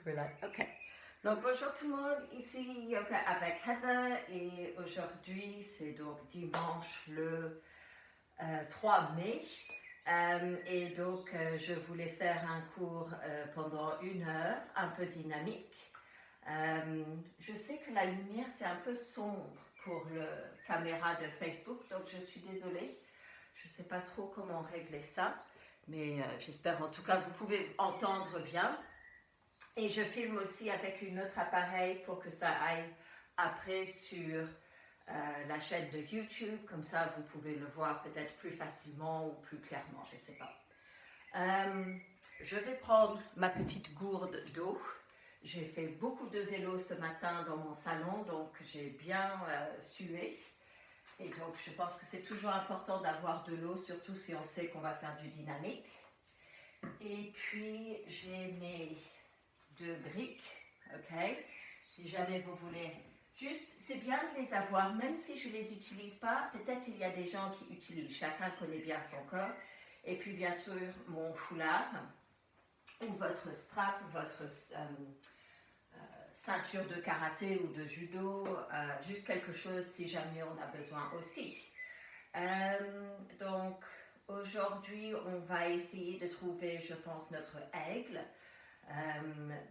Voilà. Ok. Donc bonjour tout le monde, ici Yoga avec Heather et aujourd'hui c'est donc dimanche le 3 mai et donc je voulais faire un cours pendant 1 heure, un peu dynamique. Je sais que la lumière c'est un peu sombre pour la caméra de Facebook, donc je suis désolée. Je ne sais pas trop comment régler ça, mais j'espère en tout cas que vous pouvez entendre bien. Et je filme aussi avec un autre appareil pour que ça aille après sur la chaîne de YouTube. Comme ça, vous pouvez le voir peut-être plus facilement ou plus clairement, je ne sais pas. Je vais prendre ma petite gourde d'eau. J'ai fait beaucoup de vélo ce matin dans mon salon, donc j'ai bien sué. Et donc, je pense que c'est toujours important d'avoir de l'eau, surtout si on sait qu'on va faire du dynamique. Et puis, j'ai mes 2 briques, ok? Si jamais vous voulez, juste, c'est bien de les avoir, même si je ne les utilise pas, peut-être il y a des gens qui utilisent, chacun connaît bien son corps. Et puis, bien sûr, mon foulard, ou votre strap, votre ceinture de karaté ou de judo, juste quelque chose si jamais on a besoin aussi. Donc aujourd'hui on va essayer de trouver, je pense, notre aigle,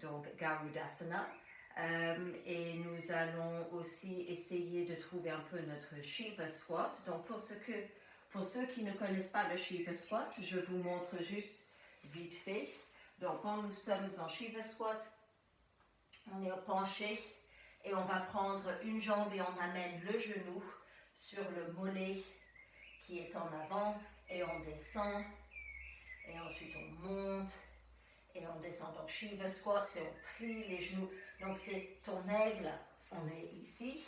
donc Garudasana, et nous allons aussi essayer de trouver un peu notre Shiva Squat. Donc pour ceux qui ne connaissent pas le Shiva Squat, je vous montre juste vite fait. Donc quand nous sommes en Shiva Squat, on est penché et on va prendre une jambe et on amène le genou sur le mollet qui est en avant et on descend et ensuite on monte et on descend. Donc Shiva Squat, c'est on plie les genoux. Donc c'est ton aigle, on est ici,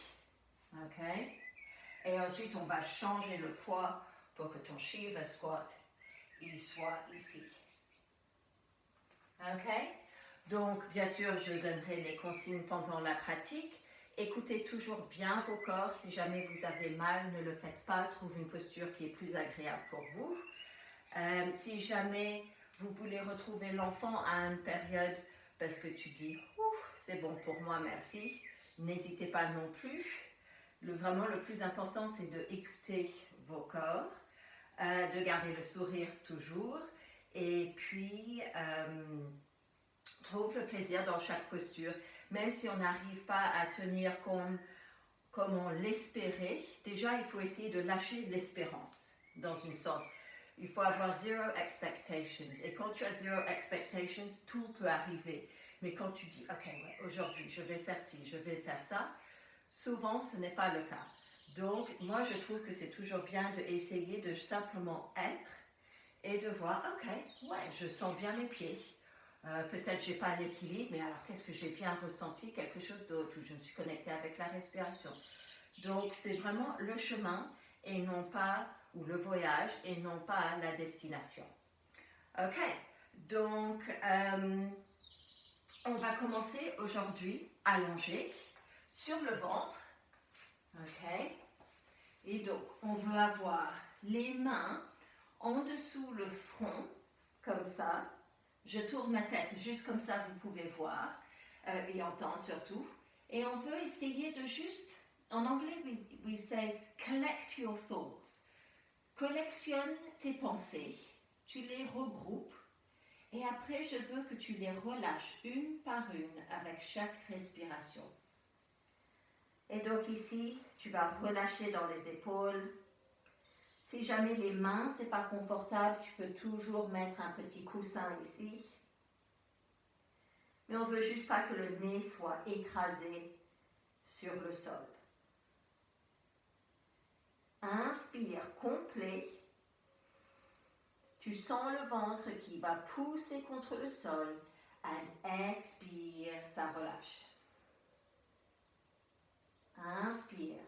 ok? Et ensuite on va changer le poids pour que ton Shiva Squat, il soit ici. Ok? Donc, bien sûr, je donnerai les consignes pendant la pratique. Écoutez toujours bien vos corps. Si jamais vous avez mal, ne le faites pas. Trouvez une posture qui est plus agréable pour vous. Si jamais vous voulez retrouver l'enfant à une période parce que tu dis « c'est bon pour moi, merci », n'hésitez pas non plus. Vraiment, le plus important, c'est d'écouter vos corps, de garder le sourire toujours et puis trouve le plaisir dans chaque posture, même si on n'arrive pas à tenir comme on l'espérait. Déjà, il faut essayer de lâcher l'espérance, dans une sens. Il faut avoir zero expectations. Et quand tu as zero expectations, tout peut arriver. Mais quand tu dis, ok, ouais, aujourd'hui, je vais faire ci, je vais faire ça, souvent, ce n'est pas le cas. Donc, moi, je trouve que c'est toujours bien d'essayer de simplement être et de voir, ok, ouais, je sens bien mes pieds. Peut-être je n'ai pas l'équilibre, mais alors qu'est-ce que j'ai bien ressenti, quelque chose d'autre, où je me suis connectée avec la respiration. Donc c'est vraiment le chemin et non pas, ou le voyage et non pas la destination. Ok, donc on va commencer aujourd'hui allongé sur le ventre. Ok, et donc on veut avoir les mains en dessous le front, comme ça. Je tourne ma tête juste comme ça, vous pouvez voir et entendre surtout. Et on veut essayer de juste, en anglais, we say collect your thoughts. Collectionne tes pensées, tu les regroupes et après je veux que tu les relâches une par une avec chaque respiration. Et donc ici, tu vas relâcher dans les épaules. Si jamais les mains, c'est pas confortable, tu peux toujours mettre un petit coussin ici. Mais on ne veut juste pas que le nez soit écrasé sur le sol. Inspire complet. Tu sens le ventre qui va pousser contre le sol. And expire, ça relâche. Inspire.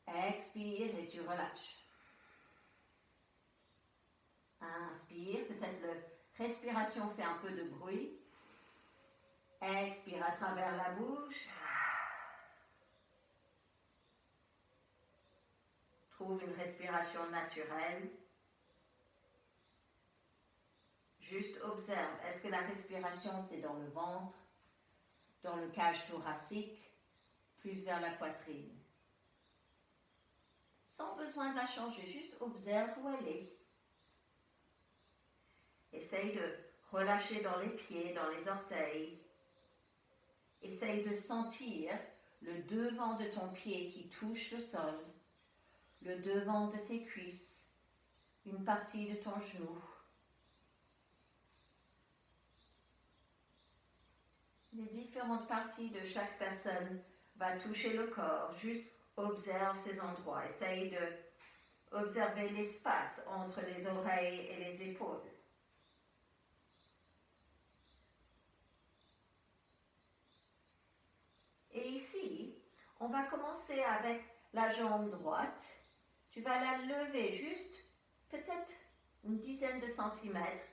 Expire et tu relâches. Inspire, peut-être la respiration fait un peu de bruit. Expire à travers la bouche. Trouve une respiration naturelle. Juste observe. Est-ce que la respiration, c'est dans le ventre, dans le cage thoracique, plus vers la poitrine? Sans besoin de la changer, juste observe où elle est. Essaye de relâcher dans les pieds, dans les orteils. Essaye de sentir le devant de ton pied qui touche le sol, le devant de tes cuisses, une partie de ton genou. Les différentes parties de chaque personne va toucher le corps. Juste observe ces endroits. Essaye de observer l'espace entre les oreilles et les épaules. Et ici, on va commencer avec la jambe droite. Tu vas la lever juste peut-être une dizaine de centimètres.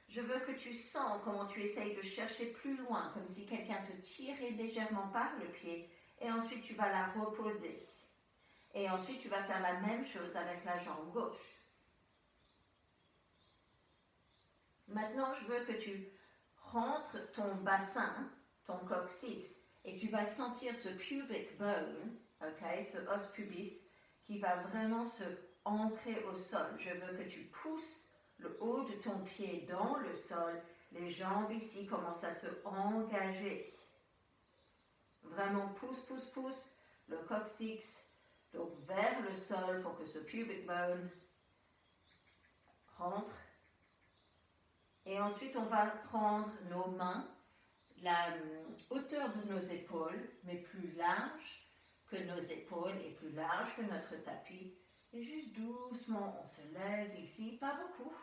Je veux que tu sens comment tu essayes de chercher plus loin, comme si quelqu'un te tirait légèrement par le pied. Et ensuite, tu vas la reposer. Et ensuite, tu vas faire la même chose avec la jambe gauche. Maintenant, je veux que tu rentres ton bassin, ton coccyx, et tu vas sentir ce pubic bone, okay, ce os pubis, qui va vraiment se ancrer au sol. Je veux que tu pousses le haut de ton pied dans le sol. Les jambes ici commencent à se engager. Vraiment pousse, pousse, pousse le coccyx donc vers le sol pour que ce pubic bone rentre. Et ensuite, on va prendre nos mains, la hauteur de nos épaules, mais plus large que nos épaules et plus large que notre tapis. Et juste doucement, on se lève ici, pas beaucoup.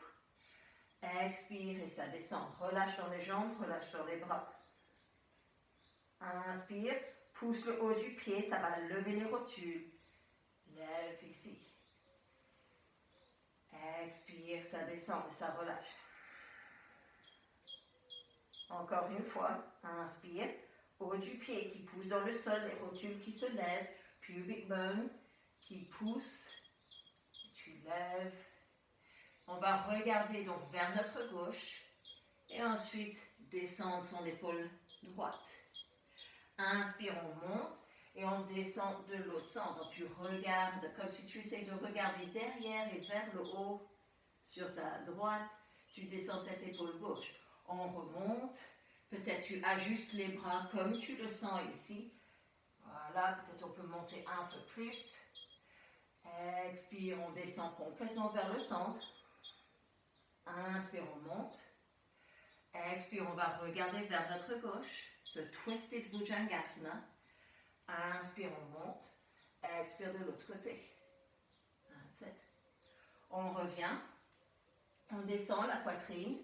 Expire et ça descend. Relâche dans les jambes, relâche dans les bras. Inspire, pousse le haut du pied, ça va lever les rotules. Lève ici. Expire, ça descend et ça relâche. Encore une fois, inspire, haut du pied qui pousse dans le sol, les rotules qui se lèvent, pubic bone qui pousse, tu lèves. On va regarder donc vers notre gauche et ensuite descendre son épaule droite. Inspire, on monte et on descend de l'autre sens. Donc tu regardes comme si tu essayes de regarder derrière et vers le haut sur ta droite. Tu descends cette épaule gauche. On remonte. Peut-être tu ajustes les bras comme tu le sens ici. Voilà, peut-être on peut monter un peu plus. Expire, on descend complètement vers le centre. Inspire, on monte. Expire, on va regarder vers notre gauche. Ce Twisted Bhujangasana. Inspire, on monte. Expire de l'autre côté. That's it. On revient. On descend la poitrine.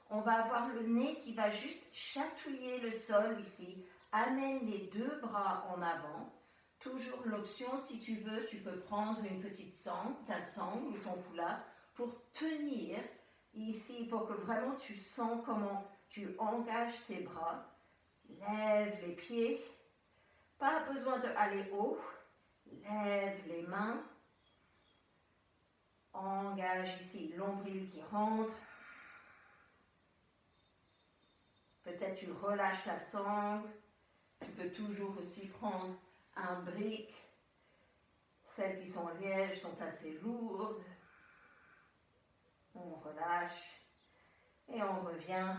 On va avoir le nez qui va juste chatouiller le sol ici. Amène les deux bras en avant. Toujours l'option, si tu veux, tu peux prendre une petite sangle, ta sangle ou ton foulard pour tenir ici, pour que vraiment tu sens comment tu engages tes bras. Lève les pieds. Pas besoin d'aller haut. Lève les mains. Engage ici l'ombril qui rentre. Peut-être tu relâches ta sangle. Tu peux toujours aussi prendre un brick. Celles qui sont lièges sont assez lourdes. On relâche et on revient.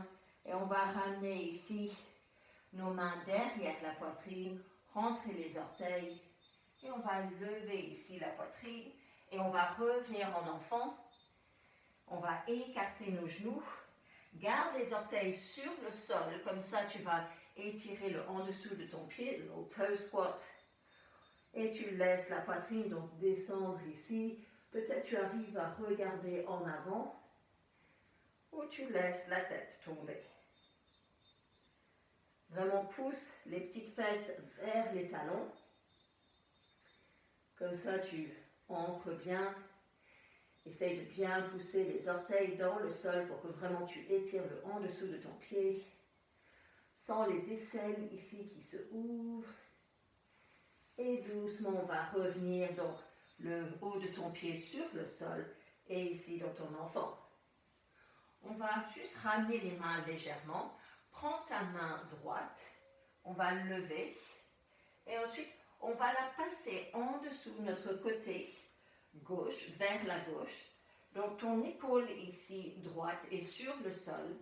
Et on va ramener ici nos mains derrière la poitrine, rentrer les orteils. Et on va lever ici la poitrine. Et on va revenir en enfant. On va écarter nos genoux. Garde les orteils sur le sol. Comme ça, tu vas étirer le en dessous de ton pied, le toe squat. Et tu laisses la poitrine donc descendre ici. Peut-être tu arrives à regarder en avant. Ou tu laisses la tête tomber. Vraiment pousse les petites fesses vers les talons. Comme ça, tu ancres bien. Essaye de bien pousser les orteils dans le sol pour que vraiment tu étires le en dessous de ton pied. Sens les aisselles ici qui se ouvrent. Et doucement, on va revenir donc le haut de ton pied sur le sol et ici dans ton enfant. On va juste ramener les mains légèrement. Prends ta main droite, on va le lever et ensuite on va la passer en dessous notre côté gauche, vers la gauche. Donc ton épaule ici droite est sur le sol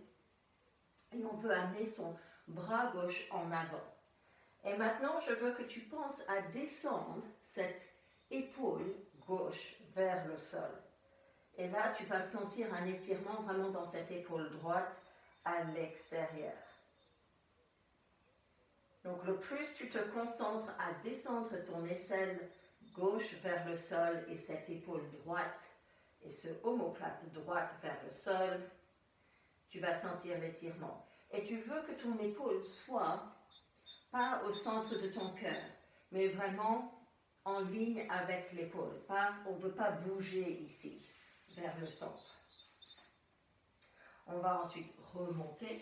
et on veut amener son bras gauche en avant. Et maintenant, je veux que tu penses à descendre cette épaule gauche vers le sol. Et là, tu vas sentir un étirement vraiment dans cette épaule droite à l'extérieur. Donc, le plus tu te concentres à descendre ton aisselle gauche vers le sol et cette épaule droite et ce omoplate droite vers le sol, tu vas sentir l'étirement. Et tu veux que ton épaule soit pas au centre de ton cœur, mais vraiment en ligne avec l'épaule. On ne veut pas bouger ici, vers le centre. On va ensuite remonter.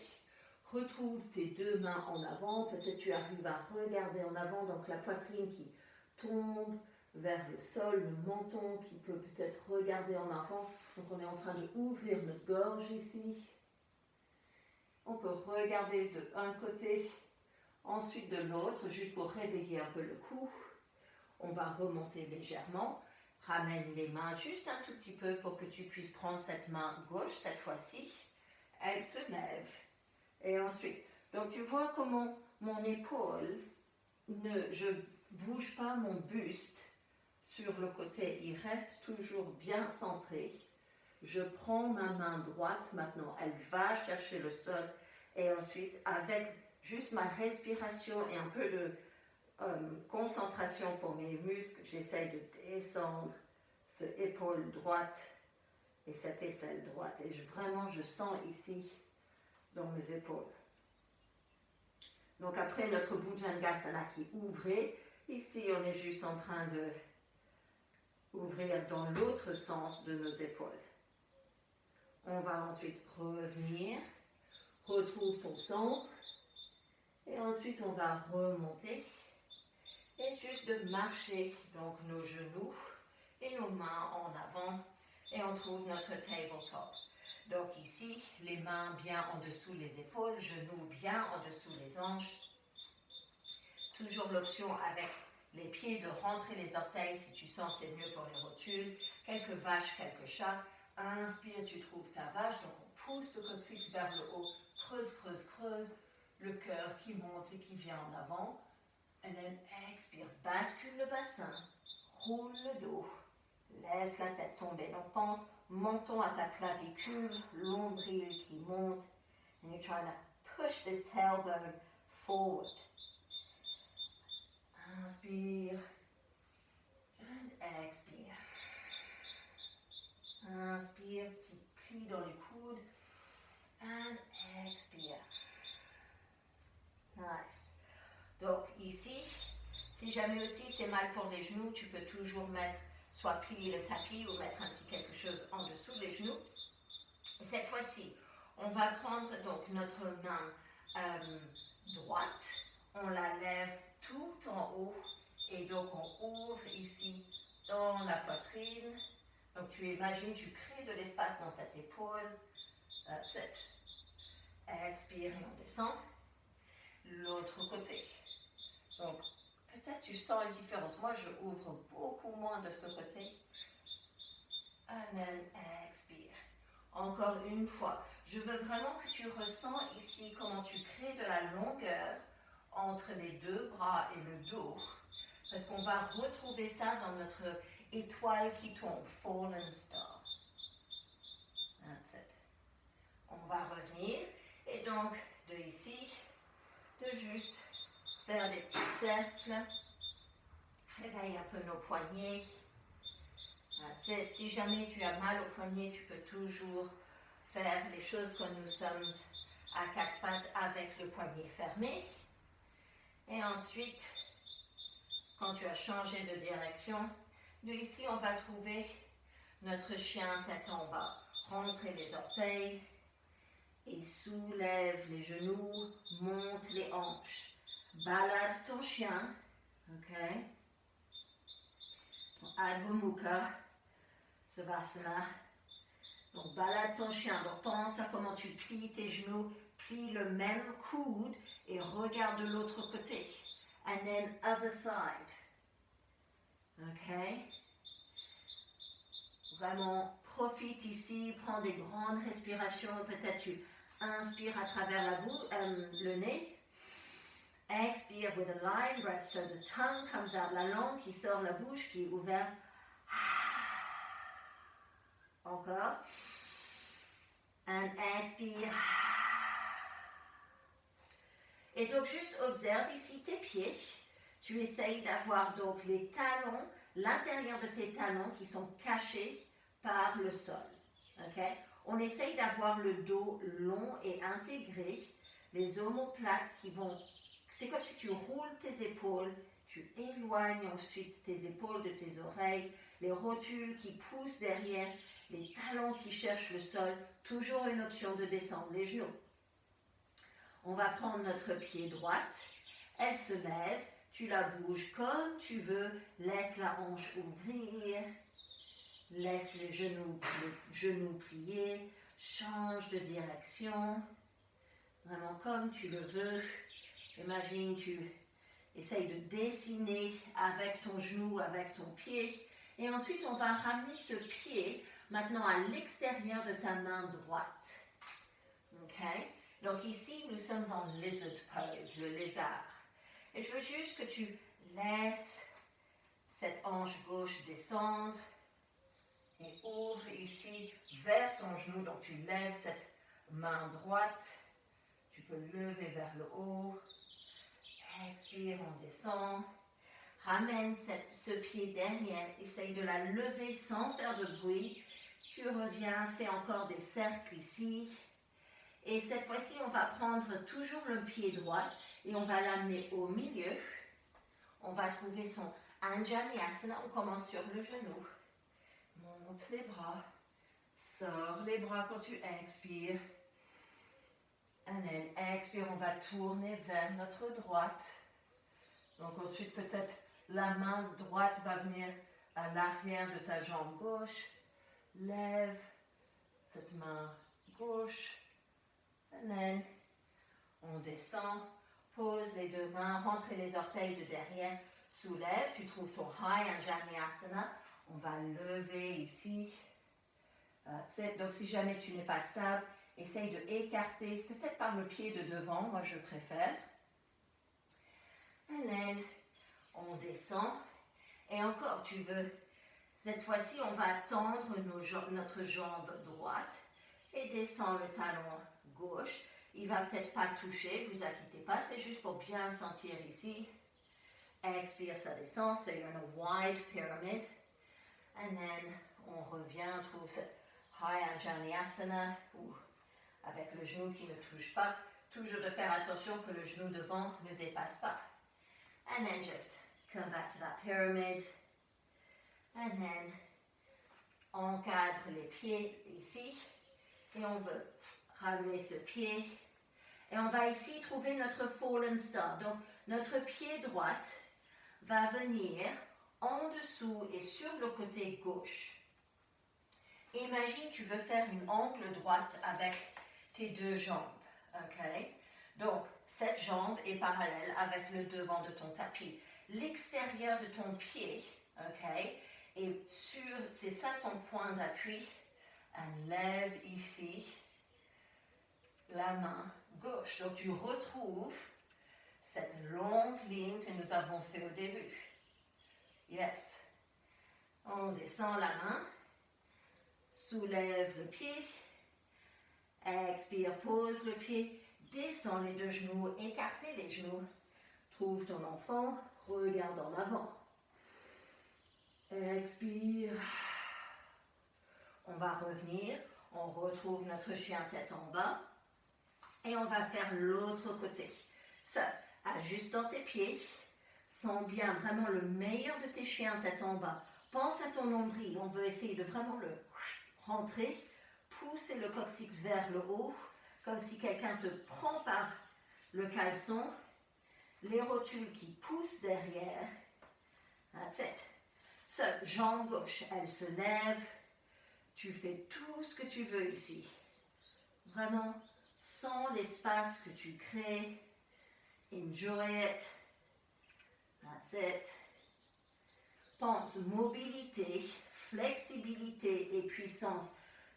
Retrouve tes deux mains en avant. Peut-être tu arrives à regarder en avant, donc la poitrine qui tombe vers le sol, le menton qui peut peut-être regarder en avant. Donc on est en train d'ouvrir notre gorge ici. On peut regarder de un côté, ensuite de l'autre, juste pour réveiller un peu le cou. On va remonter légèrement. Ramène les mains juste un tout petit peu pour que tu puisses prendre cette main gauche cette fois-ci. Elle se lève. Et ensuite, donc tu vois comment mon épaule, je ne bouge pas mon buste sur le côté. Il reste toujours bien centré. Je prends ma main droite maintenant. Elle va chercher le sol. Et ensuite, avec juste ma respiration et un peu de concentration pour mes muscles, j'essaye de descendre cette épaule droite et cette aisselle droite. Et vraiment, je sens ici dans mes épaules. Donc après notre Bhujangasana qui ouvrait, ici on est juste en train de ouvrir dans l'autre sens de nos épaules. On va ensuite revenir, retrouve ton centre et ensuite on va remonter et juste de marcher donc nos genoux et nos mains en avant et on trouve notre tabletop. Donc ici, les mains bien en dessous les épaules, genoux bien en dessous les hanches. Toujours l'option avec les pieds de rentrer les orteils, si tu sens c'est mieux pour les rotules. Quelques vaches, quelques chats. Inspire, tu trouves ta vache. Donc on pousse le coccyx vers le haut. Creuse, creuse, creuse. Le cœur qui monte et qui vient en avant. Et then expire, bascule le bassin. Roule le dos. Laisse la tête tomber. Donc pense menton à ta clavicule, l'ombril qui monte. And you're trying to push this tailbone forward. Inspire. And expire. Inspire, petit pli dans les coudes. And expire. Nice. Donc ici, si jamais aussi c'est mal pour les genoux, tu peux toujours mettre soit plier le tapis ou mettre un petit quelque chose en dessous les genoux. Cette fois-ci, on va prendre donc notre main droite, on la lève tout en haut et donc on ouvre ici dans la poitrine. Donc tu imagines, tu crées de l'espace dans cette épaule. That's it. Expire et on descend. L'autre côté. Donc peut-être tu sens une différence. Moi, je ouvre beaucoup moins de ce côté. And then expire. Encore une fois. Je veux vraiment que tu ressens ici comment tu crées de la longueur entre les deux bras et le dos. Parce qu'on va retrouver ça dans notre étoile qui tombe, Fallen Star. That's it. On va revenir. Et donc, de ici, de juste faire des petits cercles. Réveille un peu nos poignets. That's it. Si jamais tu as mal au poignet, tu peux toujours faire les choses quand nous sommes à quatre pattes avec le poignet fermé. Et ensuite, quand tu as changé de direction, de ici, on va trouver notre chien tête en bas. Rentrez les orteils et soulève les genoux, monte les hanches. Balade ton chien, ok? Adho Mukha Savasana. Donc balade ton chien. Donc pense à comment tu plies tes genoux, plie le même coude et regarde de l'autre côté. And then other side. Ok? Vraiment, profite ici, prends des grandes respirations. Peut-être tu inspires à travers le nez. Expire with a line breath, so the tongue comes out, la langue qui sort, la bouche qui est ouverte. Encore. And expire. Et donc juste observe ici tes pieds. Tu essayes d'avoir donc les talons, l'intérieur de tes talons qui sont cachés par le sol. Okay? On essaye d'avoir le dos long et intégré, les omoplates qui vont... C'est comme si tu roules tes épaules, tu éloignes ensuite tes épaules de tes oreilles, les rotules qui poussent derrière, les talons qui cherchent le sol, toujours une option de descendre les genoux. On va prendre notre pied droite, elle se lève, tu la bouges comme tu veux, laisse la hanche ouvrir, laisse le genou plier, change de direction, vraiment comme tu le veux. Imagine, tu essayes de dessiner avec ton genou, avec ton pied. Et ensuite, on va ramener ce pied maintenant à l'extérieur de ta main droite. OK? Donc ici, nous sommes en lizard pose, le lézard. Et je veux juste que tu laisses cette hanche gauche descendre et ouvre ici vers ton genou. Donc tu lèves cette main droite. Tu peux lever vers le haut. Expire, on descend. Ramène ce pied derrière. Essaye de la lever sans faire de bruit. Tu reviens, fais encore des cercles ici. Et cette fois-ci, on va prendre toujours le pied droit et on va l'amener au milieu. On va trouver son Anjaneyasana. On commence sur le genou. Monte les bras. Sors les bras quand tu expires. And then expire, on va tourner vers notre droite. Donc ensuite, peut-être la main droite va venir à l'arrière de ta jambe gauche. Lève cette main gauche. And then, on descend. Pose les deux mains, rentre les orteils de derrière. Soulève, tu trouves ton High Anjaneyasana. On va lever ici. Donc si jamais tu n'es pas stable, essaye de écarter, peut-être par le pied de devant, moi je préfère. And then, on descend. Et encore, tu veux, cette fois-ci, on va tendre notre jambe droite et descend le talon gauche. Il ne va peut-être pas toucher, vous inquiétez pas, c'est juste pour bien sentir ici. Expire, ça descend, so you're in a wide pyramid. And then, on revient, trouve ce High Anjaneyasana, avec le genou qui ne touche pas. Toujours de faire attention que le genou devant ne dépasse pas. And then just come back to that pyramid. And then, encadre les pieds ici. Et on veut ramener ce pied. Et on va ici trouver notre Fallen Star. Donc, notre pied droit va venir en dessous et sur le côté gauche. Imagine, tu veux faire une angle droite avec tes deux jambes. OK? Donc, cette jambe est parallèle avec le devant de ton tapis. L'extérieur de ton pied, OK? Et c'est ça ton point d'appui. Lève ici la main gauche. Donc, tu retrouves cette longue ligne que nous avons fait au début. Yes. On descend la main. Soulève le pied. Expire, pose le pied. Descends les deux genoux, écartez les genoux. Trouve ton enfant, regarde en avant. Expire. On va revenir, on retrouve notre chien tête en bas. Et on va faire l'autre côté. Ça, ajuste dans tes pieds. Sens bien vraiment le meilleur de tes chiens tête en bas. Pense à ton nombril. On veut essayer de vraiment le rentrer. Pousser le coccyx vers le haut. Comme si quelqu'un te prend par le caleçon. Les rotules qui poussent derrière. That's it. So, jambe gauche, elle se lève. Tu fais tout ce que tu veux ici. Vraiment, sens l'espace que tu crées. Enjoy it. That's it. Pense mobilité, flexibilité et puissance.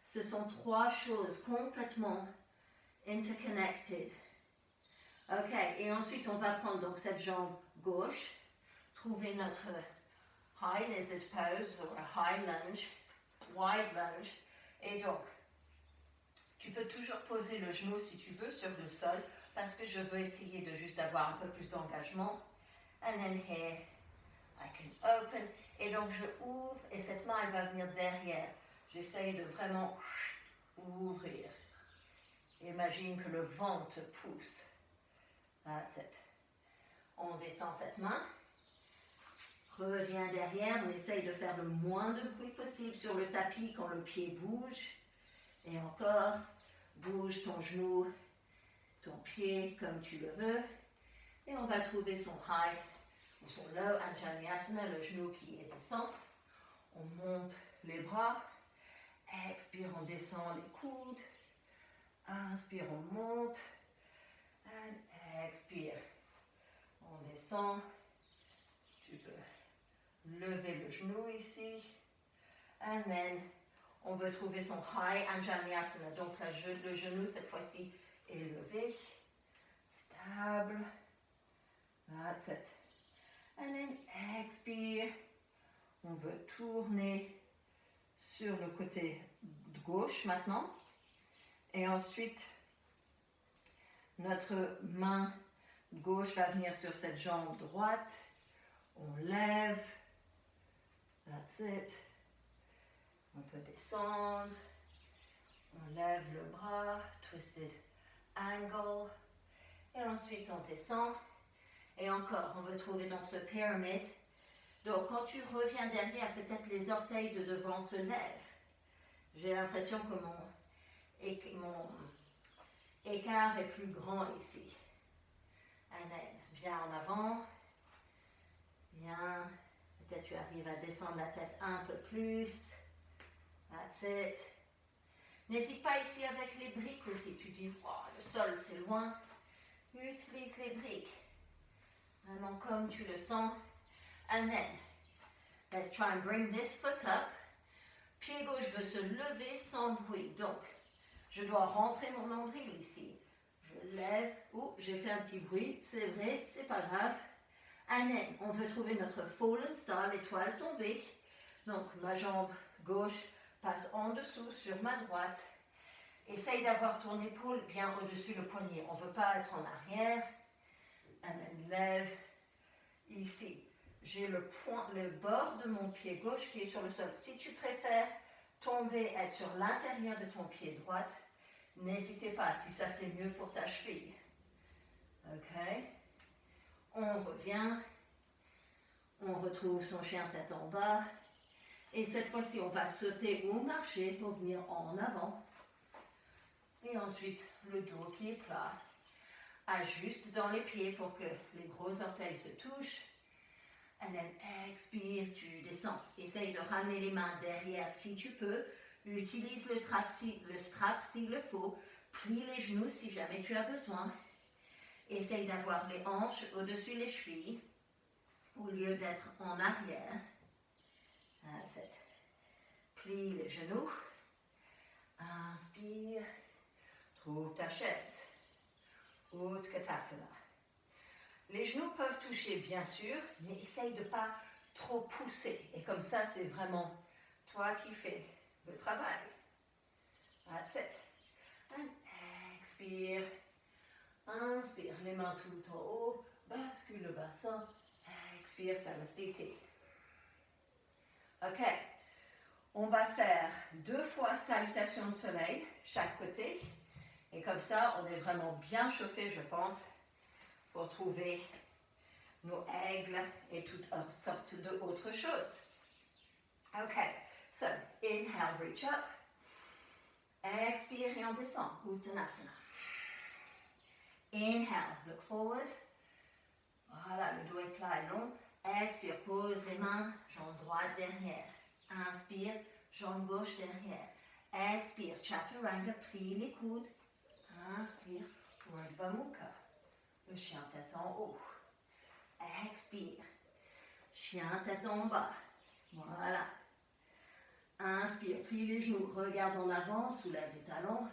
Ce sont trois choses complètement interconnected. Ok, et ensuite on va prendre donc cette jambe gauche, trouver notre high lizard pose ou high lunge, wide lunge, et donc tu peux toujours poser le genou si tu veux sur le sol parce que je veux essayer de juste avoir un peu plus d'engagement. And then here I can open, et donc je ouvre et cette main elle va venir derrière. J'essaye de vraiment ouvrir. Imagine que le vent te pousse. That's it. On descend cette main. Reviens derrière. On essaye de faire le moins de bruit possible sur le tapis quand le pied bouge. Et encore, bouge ton genou, ton pied comme tu le veux. Et on va trouver son high ou son low Anjaneyasana, le genou qui descend. On monte les bras. Expire, on descend les coudes. Inspire, on monte. And expire. On descend. Tu peux lever le genou ici. And then, on veut trouver son high Anjaneyasana. Donc, le genou, cette fois-ci, est levé. Stable. That's it. And then, expire. On veut tourner sur le côté gauche maintenant. Et ensuite, notre main gauche va venir sur cette jambe droite. On lève. That's it. On peut descendre. On lève le bras. Twisted angle. Et ensuite, on descend. Et encore, on veut trouver donc ce pyramide. Donc, quand tu reviens derrière, peut-être les orteils de devant se lèvent. J'ai l'impression que mon écart est plus grand ici. And then, viens en avant. Viens. Peut-être tu arrives à descendre la tête un peu plus. That's it. N'hésite pas ici avec les briques aussi. Tu dis, oh, le sol c'est loin. Utilise les briques. Vraiment comme tu le sens. And then, let's try and bring this foot up. Pied gauche veut se lever sans bruit. Donc, je dois rentrer mon nombril ici. Je lève. Oh, j'ai fait un petit bruit. C'est vrai, c'est pas grave. And then, on veut trouver notre fallen star, l'étoile tombée. Donc, ma jambe gauche passe en dessous sur ma droite. Essaye d'avoir ton épaule bien au-dessus le poignet. On ne veut pas être en arrière. And then, lève. Ici, j'ai le bord de mon pied gauche qui est sur le sol. Si tu préfères tomber, être sur l'intérieur de ton pied droite, n'hésitez pas, si ça c'est mieux pour ta cheville. Ok. On revient. On retrouve son chien tête en bas. Et cette fois-ci, on va sauter ou marcher pour venir en avant. Et ensuite, le dos qui est plat. Ajuste dans les pieds pour que les gros orteils se touchent. And then expire, tu descends. Essaye de ramener les mains derrière si tu peux. Utilise le strap s'il le faut. Plie les genoux si jamais tu as besoin. Essaye d'avoir les hanches au-dessus des chevilles au lieu d'être en arrière. That's it. Plie les genoux. Inspire. Trouve ta chaise. Utkatasana. Les genoux peuvent toucher, bien sûr, mais essaye de ne pas trop pousser. Et comme ça, c'est vraiment toi qui fais le travail. That's it. And expire. Inspire, les mains tout en haut. Bascule le bassin. Expire, Samastiti. Ok. On va faire 2 fois salutation de soleil, chaque côté. Et comme ça, on est vraiment bien chauffé, je pense, pour trouver nos aigles et toutes sortes d'autres choses. Ok, so inhale, reach up. Expire et on descend, Uttanasana. Inhale, look forward. Voilà, le dos est plat et long. Expire, pose les mains, jambe droite derrière. Inspire, jambe gauche derrière. Expire, chaturanga, plie les coudes. Inspire, Urdhva Mukha. Le chien tête en haut. Expire, chien tête en bas. Voilà. Inspire, plie les genoux, regarde en avant, soulève les talons.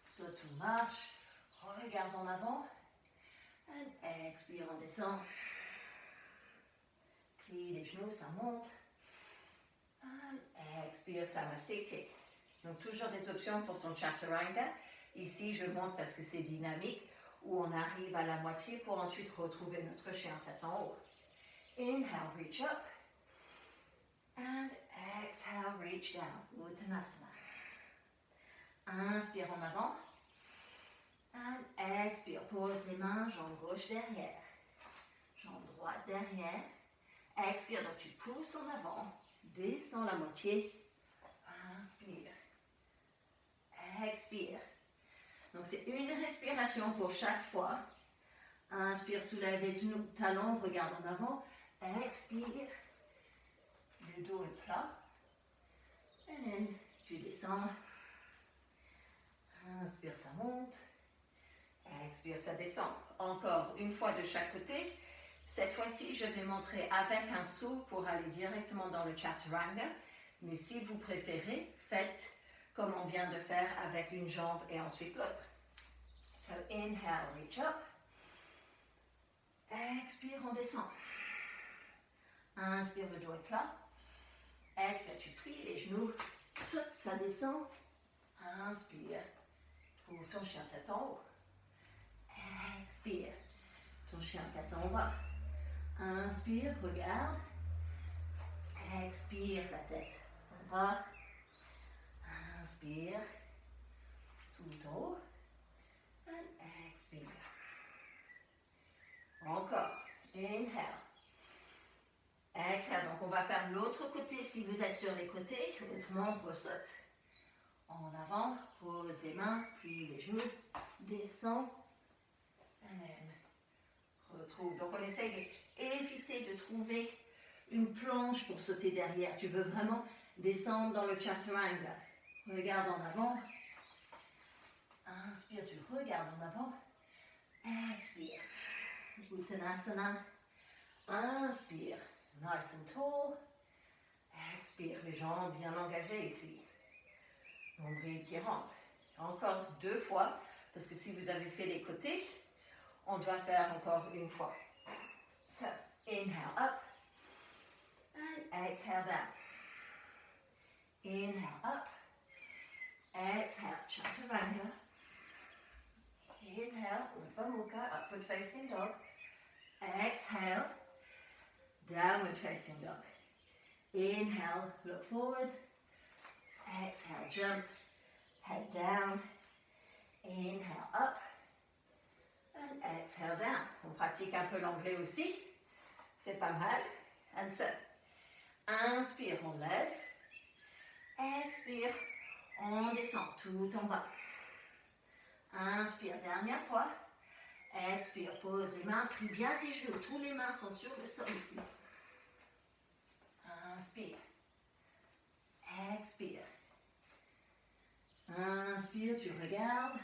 Saute ou marche, regarde en avant. And expire, on descend. Plie les genoux, ça monte. And expire, Samasthiti. Donc toujours des options pour son chaturanga. Ici, je montre parce que c'est dynamique, où on arrive à la moitié pour ensuite retrouver notre chien tête en haut. Inhale, reach up. And exhale, reach down. Uttanasana. Inspire en avant. And expire, pose les mains, jambe gauche derrière. Jambe droite derrière. Expire, donc tu pousses en avant. Descends la moitié. Inspire. Expire. Donc c'est une respiration pour chaque fois. Inspire, soulève les talons, regarde en avant. Expire. Le dos est plat. Et then, tu descends. Inspire, ça monte. Expire, ça descend. Encore une fois de chaque côté. Cette fois-ci, je vais montrer avec un saut pour aller directement dans le chaturanga. Mais si vous préférez, faites comme on vient de faire avec une jambe et ensuite l'autre. So, inhale, reach up. Expire, on descend. Inspire, le dos est plat. Expire, tu plies les genoux. Saute, ça descend. Inspire. Trouve ton chien tête en haut. Expire. Ton chien tête en bas. Inspire, regarde. Expire, la tête en bas. Inspire. Tout en haut. And expire. Encore. Inhale. Exhale. Donc on va faire l'autre côté si vous êtes sur les côtés. Autrement, on ressaute. En avant, pose les mains, puis les genoux. Descend. And then retrouve. Donc on essaye d'éviter de trouver une planche pour sauter derrière. Tu veux vraiment descendre dans le chaturanga. Regarde en avant. Inspire, tu regardes en avant. Expire. Uttanasana. Inspire. Nice and tall. Expire, les jambes bien engagées ici. Nombril qui rentre. Encore 2 fois, parce que si vous avez fait les côtés, on doit faire encore une fois. So, inhale up. And exhale down. Inhale up. Exhale, chaturanga. Inhale, Urdhva Mukha, upward facing dog. Exhale, downward facing dog. Inhale, look forward. Exhale, jump. Head down. Inhale, up. And exhale, down. On pratique un peu l'anglais aussi. C'est pas mal. And so, inspire, on lève. Expire, on descend tout en bas. Inspire, dernière fois. Expire, pose les mains, plie bien tes genoux. Tous les mains sont sur le sol ici. Inspire. Expire. Inspire, tu regardes.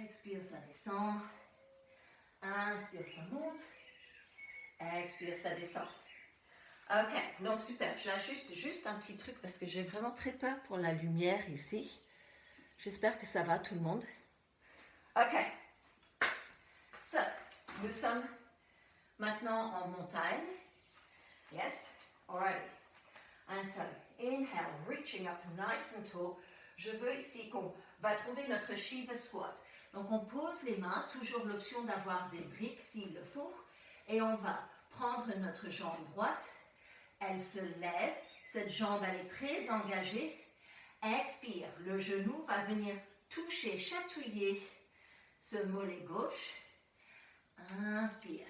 Expire, ça descend. Inspire, ça monte. Expire, ça descend. Ok, donc super. J'ajuste juste un petit truc parce que j'ai vraiment très peur pour la lumière ici. J'espère que ça va tout le monde. Ok. So, nous sommes maintenant en montagne. Yes, alrighty. And so, inhale, reaching up nice and tall. Je veux ici qu'on va trouver notre Shiva squat. Donc on pose les mains, toujours l'option d'avoir des briques s'il le faut. Et on va prendre notre jambe droite. Elle se lève. Cette jambe, elle est très engagée. Expire. Le genou va venir toucher, chatouiller ce mollet gauche. Inspire.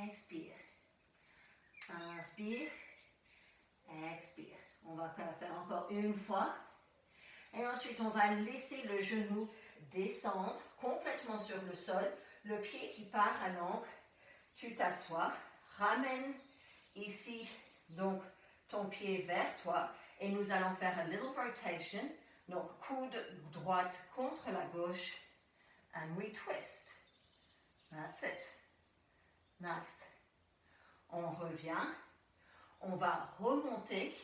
Expire. Inspire. Expire. On va faire encore une fois. Et ensuite, on va laisser le genou descendre complètement sur le sol. Le pied qui part à l'angle. Tu t'assois. Ramène ici, donc, ton pied vers toi et nous allons faire a little rotation. Donc, coude droite contre la gauche. And we twist. That's it. Nice. On revient. On va remonter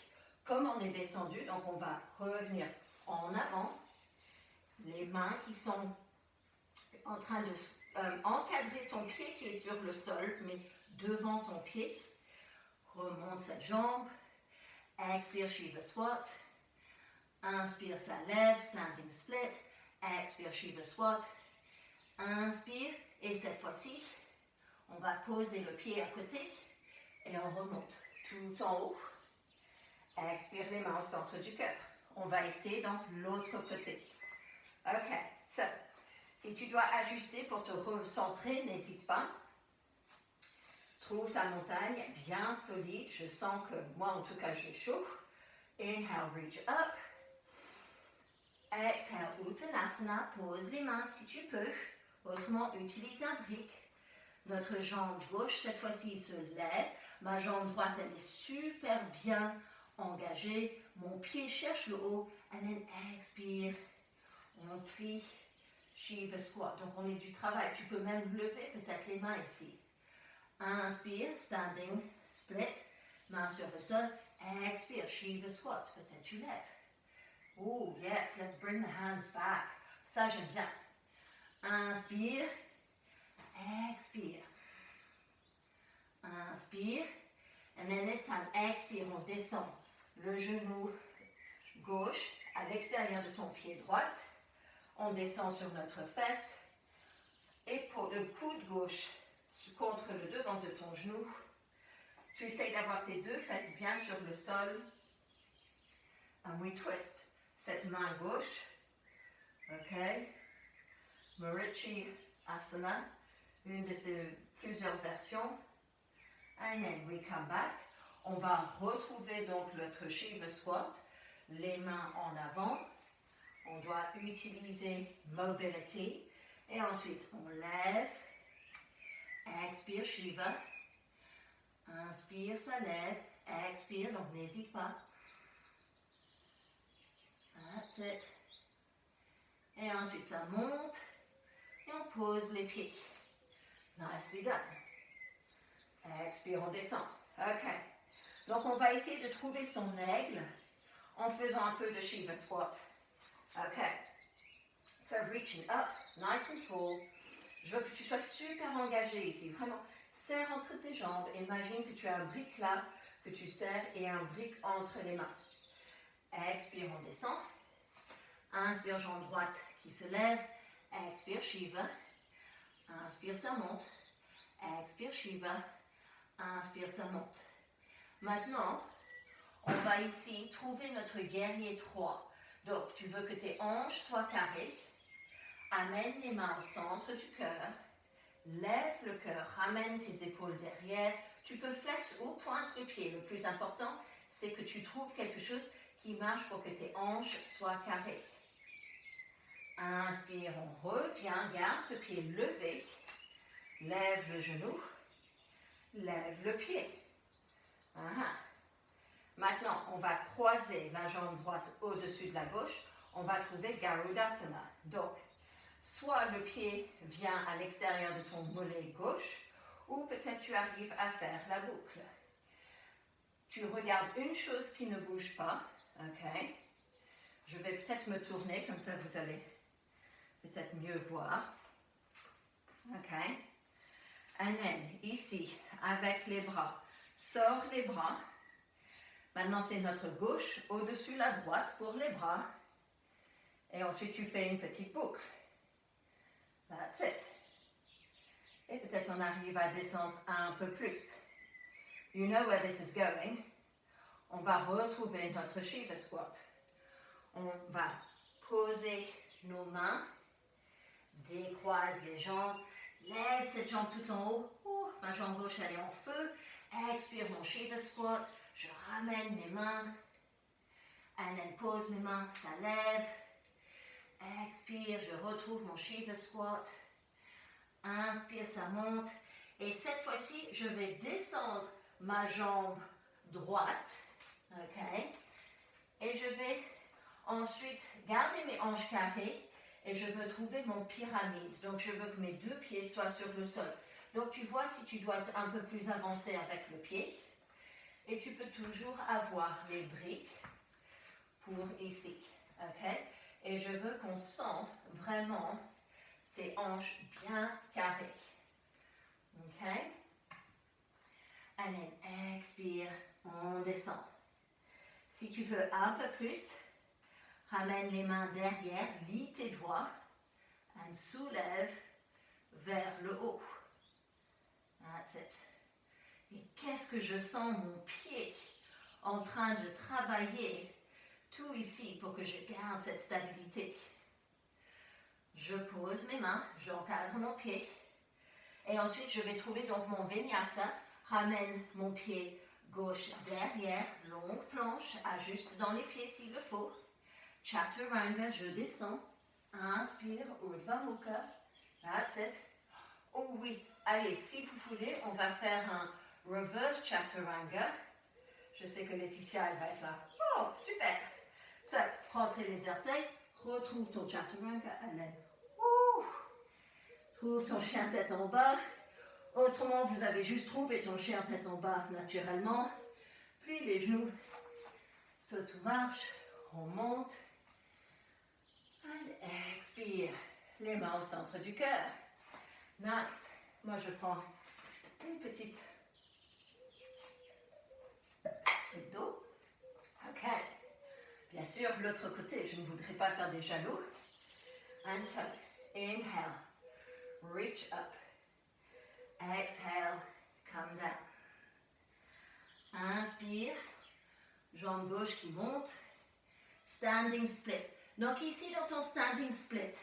comme on est descendu. Donc, on va revenir en avant. Les mains qui sont en train de encadrer ton pied qui est sur le sol, mais devant ton pied. Remonte cette jambe. Expire, Shiva Squat. Inspire, ça lève, standing split. Expire, Shiva Squat. Inspire, et cette fois-ci, on va poser le pied à côté et on remonte tout en haut. Expire les mains au centre du cœur. On va essayer donc l'autre côté. Ok, so, si tu dois ajuster pour te recentrer, n'hésite pas. Trouve ta montagne bien solide. Je sens que moi, en tout cas, j'ai chaud. Inhale, reach up. Exhale, Uttanasana. Pose les mains si tu peux. Autrement, utilise un brick. Notre jambe gauche, cette fois-ci, se lève. Ma jambe droite, elle est super bien engagée. Mon pied cherche le haut. And then expire. On plie. Shiva Squat. Donc, on est du travail. Tu peux même lever peut-être les mains ici. Inspire, standing, split, main sur le sol. Expire, Shiva Squat. Peut-être tu lèves. Oh, yes, let's bring the hands back. Ça, j'aime bien. Inspire, expire. Inspire. And then this time, expire, on descend le genou gauche à l'extérieur de ton pied droit. On descend sur notre fesse. Et pour le coude gauche contre le devant de ton genou. Tu essayes d'avoir tes deux fesses bien sur le sol. And we twist. Cette main gauche. OK. Marichi Asana. Une de ces plusieurs versions. And then we come back. On va retrouver donc notre Shiva Squat. Les mains en avant. On doit utiliser mobility. Et ensuite, on lève. Expire, Shiva. Inspire, ça lève. Expire, donc n'hésite pas. That's it. Et ensuite, ça monte. Et on pose les pieds. Nicely done. Expire, on descend. OK. Donc, on va essayer de trouver son aigle en faisant un peu de Shiva Squat. OK. So, reaching up, nice and tall. Je veux que tu sois super engagé ici. Vraiment, serre entre tes jambes. Imagine que tu as un brick là, que tu serres et un brick entre les mains. Expire, on descend. Inspire, jambe droite qui se lève. Expire, Shiva. Inspire, ça monte. Expire, Shiva. Inspire, ça monte. Maintenant, on va ici trouver notre guerrier 3. Donc, tu veux que tes hanches soient carrées. Amène les mains au centre du cœur. Lève le cœur. Ramène tes épaules derrière. Tu peux flex ou pointe le pied. Le plus important, c'est que tu trouves quelque chose qui marche pour que tes hanches soient carrées. Inspire, on revient. Garde ce pied levé. Lève le genou. Lève le pied. Maintenant, on va croiser la jambe droite au-dessus de la gauche. On va trouver Garudasana. Donc, soit le pied vient à l'extérieur de ton mollet gauche, ou peut-être tu arrives à faire la boucle. Tu regardes une chose qui ne bouge pas. OK. Je vais peut-être me tourner, comme ça vous allez peut-être mieux voir. OK. And then, ici, avec les bras, sors les bras. Maintenant, c'est notre gauche au-dessus la droite pour les bras. Et ensuite, tu fais une petite boucle. That's it. Et peut-être on arrive à descendre un peu plus. You know where this is going. On va retrouver notre Shiva Squat. On va poser nos mains, décroise les jambes, lève cette jambe tout en haut. Ma jambe gauche, elle est en feu. Expire mon Shiva Squat. Je ramène mes mains. And then pose mes mains, ça lève. Expire, je retrouve mon Shiva Squat. Inspire, ça monte. Et cette fois-ci, je vais descendre ma jambe droite Ok. Et je vais ensuite garder mes hanches carrées et je veux trouver mon pyramide. Donc, je veux que mes deux pieds soient sur le sol. Donc, tu vois si tu dois être un peu plus avancé avec le pied. Et tu peux toujours avoir les briques pour ici. Ok? Et je veux qu'on sente vraiment ces hanches bien carrées. Ok? Allez, expire, on descend. Si tu veux un peu plus, ramène les mains derrière, lie tes doigts, et soulève vers le haut. That's it. Et qu'est-ce que je sens mon pied en train de travailler tout ici pour que je garde cette stabilité. Je pose mes mains, j'encadre mon pied. Et ensuite, je vais trouver donc mon vinyasa. Ramène mon pied gauche derrière, longue planche, ajuste dans les pieds s'il le faut. Chaturanga, je descends. Inspire, Urdhva Mukha. That's it. Oh oui, allez, si vous voulez, on va faire un reverse Chaturanga. Je sais que Laetitia, elle va être là. Oh, super. Ça, rentrez les orteils, retrouve ton Chaturanga. Allez. Trouve ton chien tête en bas. Autrement, vous avez juste trouvé ton chien tête en bas naturellement. Plie les genoux. Saute ou marche. On monte. And expire. Les mains au centre du cœur. Nice. Moi, je prends une petite truc d'eau. OK. Bien sûr, l'autre côté, je ne voudrais pas faire des jaloux. And so, inhale. Reach up. Exhale. Come down. Inspire. Jambe gauche qui monte. Standing split. Donc ici, dans ton standing split,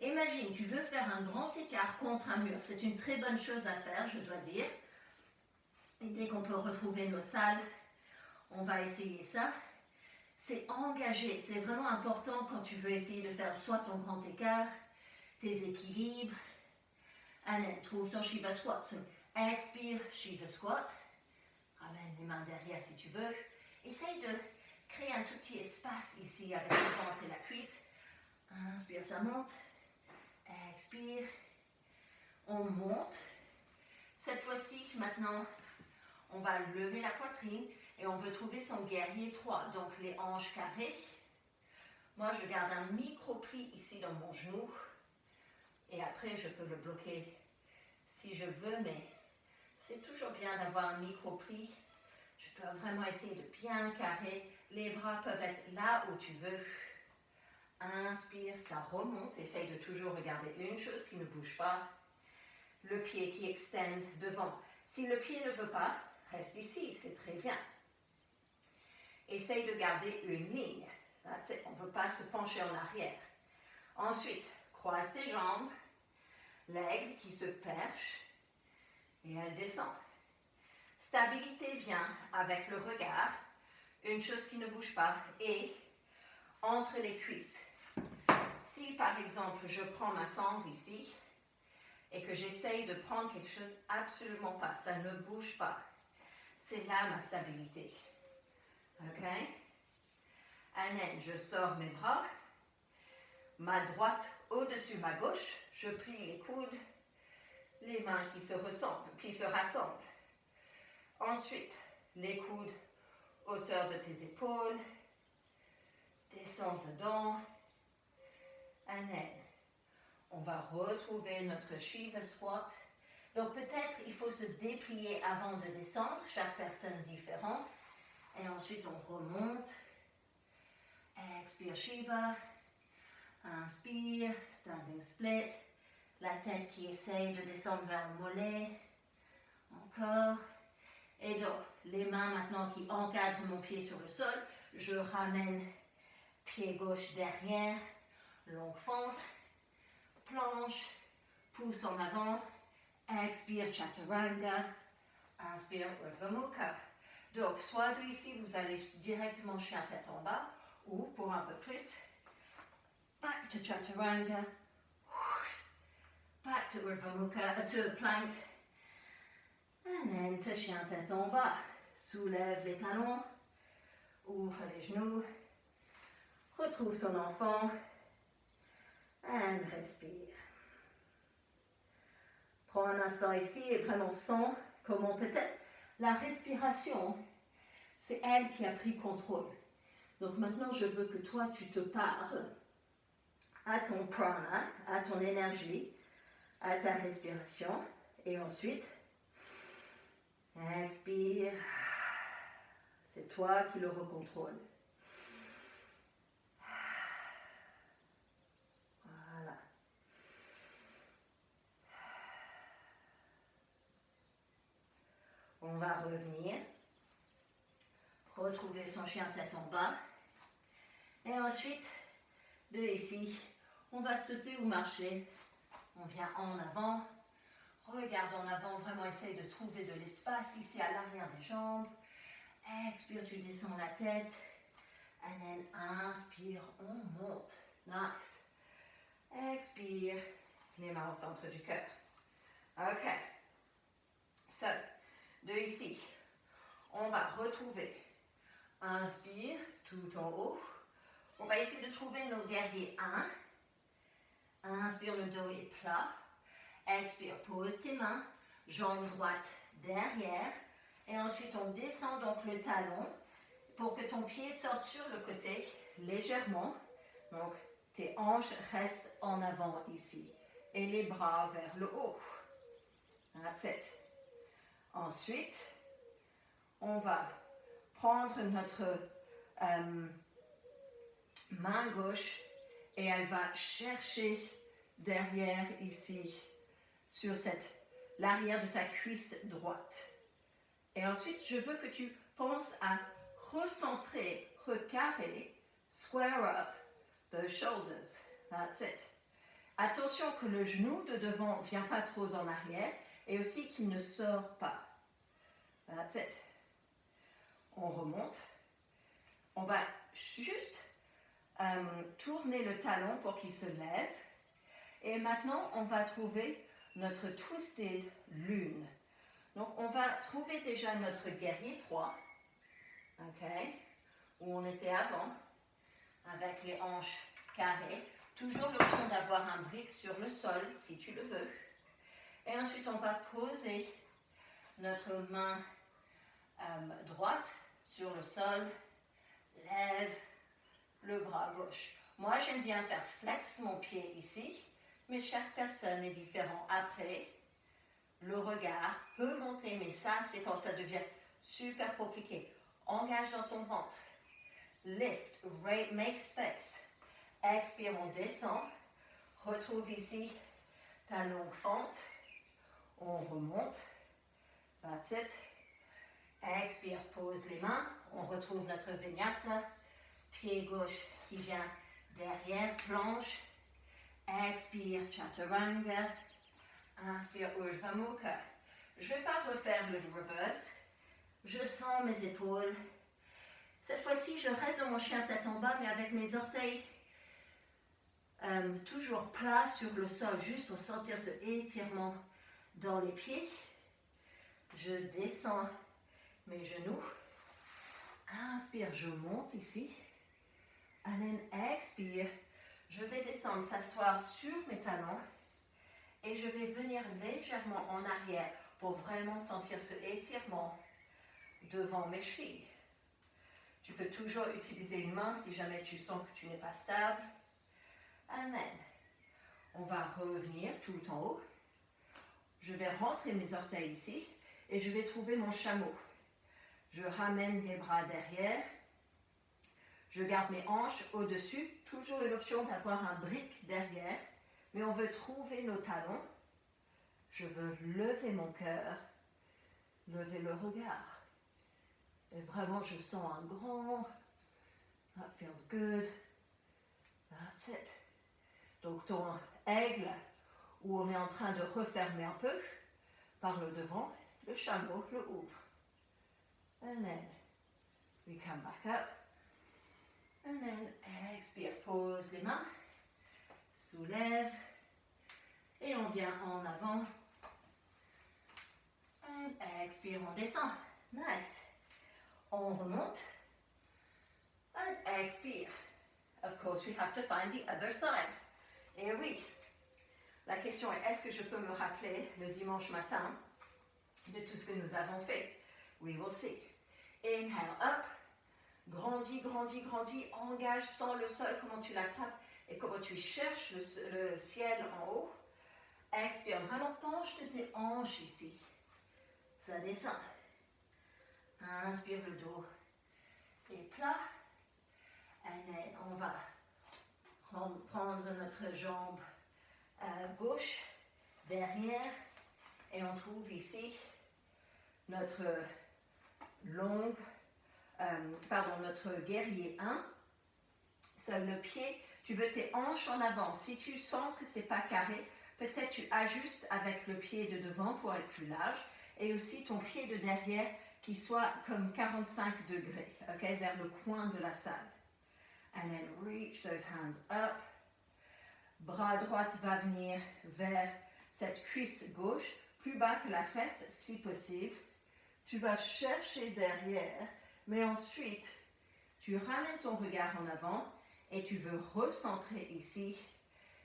imagine, tu veux faire un grand écart contre un mur. C'est une très bonne chose à faire, je dois dire. Et dès qu'on peut retrouver nos salles, on va essayer ça. C'est engagé. C'est vraiment important quand tu veux essayer de faire soit ton grand écart, tes équilibres. Allez, trouve ton Shiva Squat. Expire, Shiva Squat. Ramène les mains derrière si tu veux. Essaye de créer un tout petit espace ici avec le ventre et la cuisse. Inspire, ça monte. Expire. On monte. Cette fois-ci, maintenant, on va lever la poitrine et on veut trouver son guerrier 3. Donc, les hanches carrées. Moi, je garde un micro-pli ici dans mon genou. Et après, je peux le bloquer si je veux, mais c'est toujours bien d'avoir un micro-pli. Je peux vraiment essayer de bien carrer. Les bras peuvent être là où tu veux. Inspire, ça remonte. Essaye de toujours regarder une chose qui ne bouge pas. Le pied qui extend devant. Si le pied ne veut pas, reste ici, c'est très bien. Essaye de garder une ligne. That's it. On ne veut pas se pencher en arrière. Ensuite, croise tes jambes. L'aigle qui se perche. Et elle descend. Stabilité vient avec le regard. Une chose qui ne bouge pas. Et entre les cuisses. Si par exemple je prends ma sangle ici et que j'essaye de prendre quelque chose, absolument pas, ça ne bouge pas. C'est là ma stabilité. Ok? And then, je sors mes bras, ma droite au-dessus ma gauche, je plie les coudes, les mains qui se rassemblent. Ensuite, les coudes hauteur de tes épaules, descends dedans. And then, on va retrouver notre Shiva Squat. Donc peut-être il faut se déplier avant de descendre, chaque personne différente. Et ensuite on remonte. Expire Shiva. Inspire, standing split. La tête qui essaye de descendre vers le mollet. Encore. Et donc les mains maintenant qui encadrent mon pied sur le sol. Je ramène pied gauche derrière. Longue fente. Planche, pouce en avant, expire Chaturanga, inspire Urdhva Mukha. Donc, soit ici, vous allez directement chien tête en bas, ou pour un peu plus, back to Chaturanga, back to Urdhva Mukha, to plank, and then to chien tête en bas. Soulève les talons, Ouvre les genoux. Retrouve ton enfant. Et respire. Prends un instant ici et vraiment sens comment peut-être la respiration, c'est elle qui a pris contrôle. Donc maintenant, je veux que toi, tu te parles à ton prana, à ton énergie, à ta respiration. Et ensuite, expire. C'est toi qui le recontrôle. Voilà. On va revenir. Retrouver son chien tête en bas. Et ensuite, de ici, on va sauter ou marcher. On vient en avant. Regarde en avant, vraiment essaye de trouver de l'espace ici à l'arrière des jambes. Expire, tu descends la tête. And then inspire, on monte. Nice. Expire, les mains au centre du cœur. Ok. So, de ici, on va retrouver. Inspire, tout en haut. On va essayer de trouver nos guerriers 1. Inspire, le dos est plat. Expire, pose tes mains. Jambe droite derrière. Et ensuite, on descend donc le talon pour que ton pied sorte sur le côté légèrement. Donc, tes hanches restent en avant ici. Et les bras vers le haut. That's it. Ensuite, on va prendre notre main gauche et elle va chercher derrière ici, sur l'arrière de ta cuisse droite. Et ensuite, je veux que tu penses à recentrer, recarrer, square up the shoulders. That's it. Attention que le genou de devant ne vienne pas trop en arrière et aussi qu'il ne sort pas. That's it. On remonte. On va juste tourner le talon pour qu'il se lève. Et maintenant, on va trouver notre Twisted Lune. Donc, on va trouver déjà notre guerrier 3. OK? Où on était avant. Avec les hanches carrées. Toujours l'option d'avoir un brick sur le sol, si tu le veux. Et ensuite, on va poser notre main droite sur le sol. Lève le bras gauche. Moi, j'aime bien faire flex mon pied ici, mais chaque personne est différente. Après, le regard peut monter, mais ça, c'est quand ça devient super compliqué. Engage dans ton ventre. Lift, make space. Expire, on descend. Retrouve ici ta longue fente. On remonte. That's it. Expire, pose les mains. On retrouve notre vinyasa. Pied gauche qui vient derrière, planche. Expire, chaturanga. Inspire, urdhva mukha. Je ne vais pas refaire le reverse. Je sens mes épaules. Cette fois-ci, je reste dans mon chien tête en bas, mais avec mes orteils toujours plats sur le sol, juste pour sentir ce étirement dans les pieds. Je descends mes genoux. Inspire, je monte ici. And then expire. Je vais descendre, s'asseoir sur mes talons. Et je vais venir légèrement en arrière pour vraiment sentir ce étirement devant mes chevilles. Tu peux toujours utiliser une main si jamais tu sens que tu n'es pas stable. And then, on va revenir tout en haut. Je vais rentrer mes orteils ici et je vais trouver mon chameau. Je ramène mes bras derrière. Je garde mes hanches au-dessus. Toujours l'option d'avoir un brick derrière. Mais on veut trouver nos talons. Je veux lever mon cœur. Lever le regard. Et vraiment, je sens un grand. That feels good. That's it. Donc, ton aigle, où on est en train de refermer un peu, par le devant, le chameau le ouvre. And then, we come back up. And then, expire, pose les mains, soulève, et on vient en avant. And expire, on descend. Nice. On remonte. And expire. Of course, we have to find the other side. Et oui, la question est, est-ce que je peux me rappeler le dimanche matin de tout ce que nous avons fait? We will see. Inhale up. Grandis, grandis, grandis. Engage sans le sol, comment tu l'attrapes et comment tu cherches le ciel en haut. Expire. Vraiment, penche de tes hanches ici. Ça descend. Inspire le dos. Et plat. Et on va prendre notre jambe gauche derrière et on trouve ici notre notre guerrier 1. Seul le pied, tu veux tes hanches en avant. Si tu sens que c'est pas carré, peut-être tu ajustes avec le pied de devant pour être plus large et aussi ton pied de derrière qui soit comme 45 degrés, okay, vers le coin de la salle. And then reach those hands up. Bras droit va venir vers cette cuisse gauche, plus bas que la fesse si possible. Tu vas chercher derrière, mais ensuite, tu ramènes ton regard en avant et tu veux recentrer ici.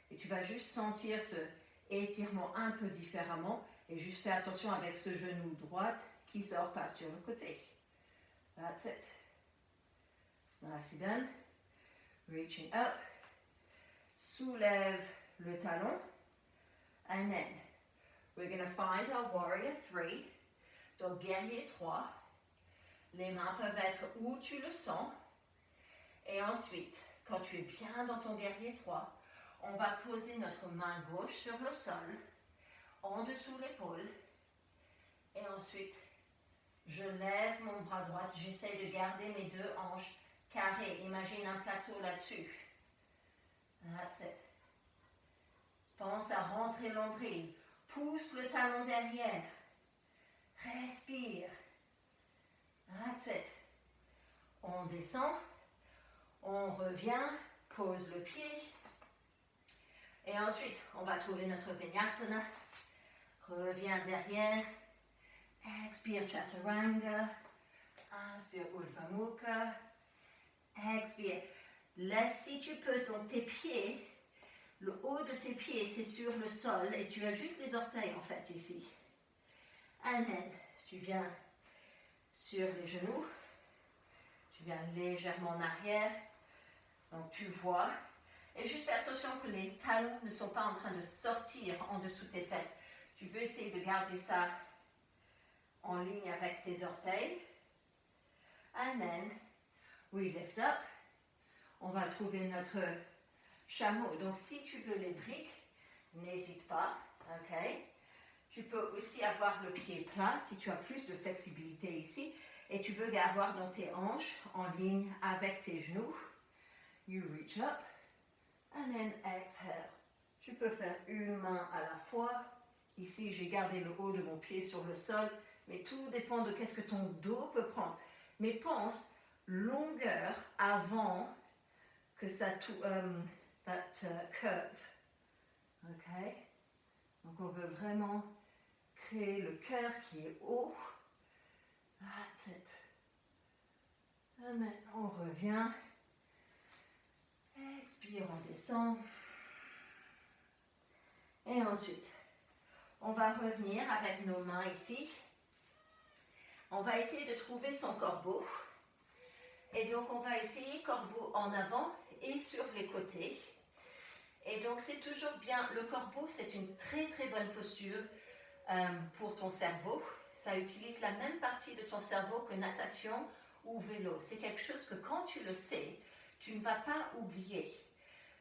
Et tu vas juste sentir ce étirement un peu différemment et juste fais attention avec ce genou droit qui ne sort pas sur le côté. That's it. Nicely done. Reaching up. Soulève le talon. And then, we're going to find our warrior 3. Donc, guerrier 3. Les mains peuvent être où tu le sens. Et ensuite, quand tu es bien dans ton guerrier 3, on va poser notre main gauche sur le sol, en dessous l'épaule. Et ensuite, je lève mon bras droit. J'essaie de garder mes deux hanches carrées. Imagine un plateau là-dessus. That's it. Pense à rentrer l'ombril. Pousse le talon derrière. Respire. That's it. On descend. On revient. Pose le pied. Et ensuite, on va trouver notre Vinyasana. Reviens derrière. Expire Chaturanga. Inspire Urdhva Mukha. Expire. Laisse si tu peux tes pieds, le haut de tes pieds c'est sur le sol et tu as juste les orteils en fait ici. And then, tu viens sur les genoux, tu viens légèrement en arrière, donc tu vois. Et juste fais attention que les talons ne sont pas en train de sortir en dessous de tes fesses. Tu veux essayer de garder ça en ligne avec tes orteils. And then, we lift up. On va trouver notre chameau. Donc, si tu veux les briques, n'hésite pas. OK? Tu peux aussi avoir le pied plat si tu as plus de flexibilité ici. Et tu veux avoir dans tes hanches en ligne avec tes genoux. You reach up. And then exhale. Tu peux faire une main à la fois. Ici, j'ai gardé le haut de mon pied sur le sol. Mais tout dépend de qu'est-ce que ton dos peut prendre. Mais pense longueur avant que ça curve. OK? Donc, on veut vraiment créer le cœur qui est haut. That's it. Et maintenant, on revient. Expire, on descend. Et ensuite, on va revenir avec nos mains ici. On va essayer de trouver son corbeau. Et donc, on va essayer corbeau en avant et sur les côtés. Et donc, c'est toujours bien. Le corbeau, c'est une très, très bonne posture pour ton cerveau. Ça utilise la même partie de ton cerveau que natation ou vélo. C'est quelque chose que quand tu le sais, tu ne vas pas oublier.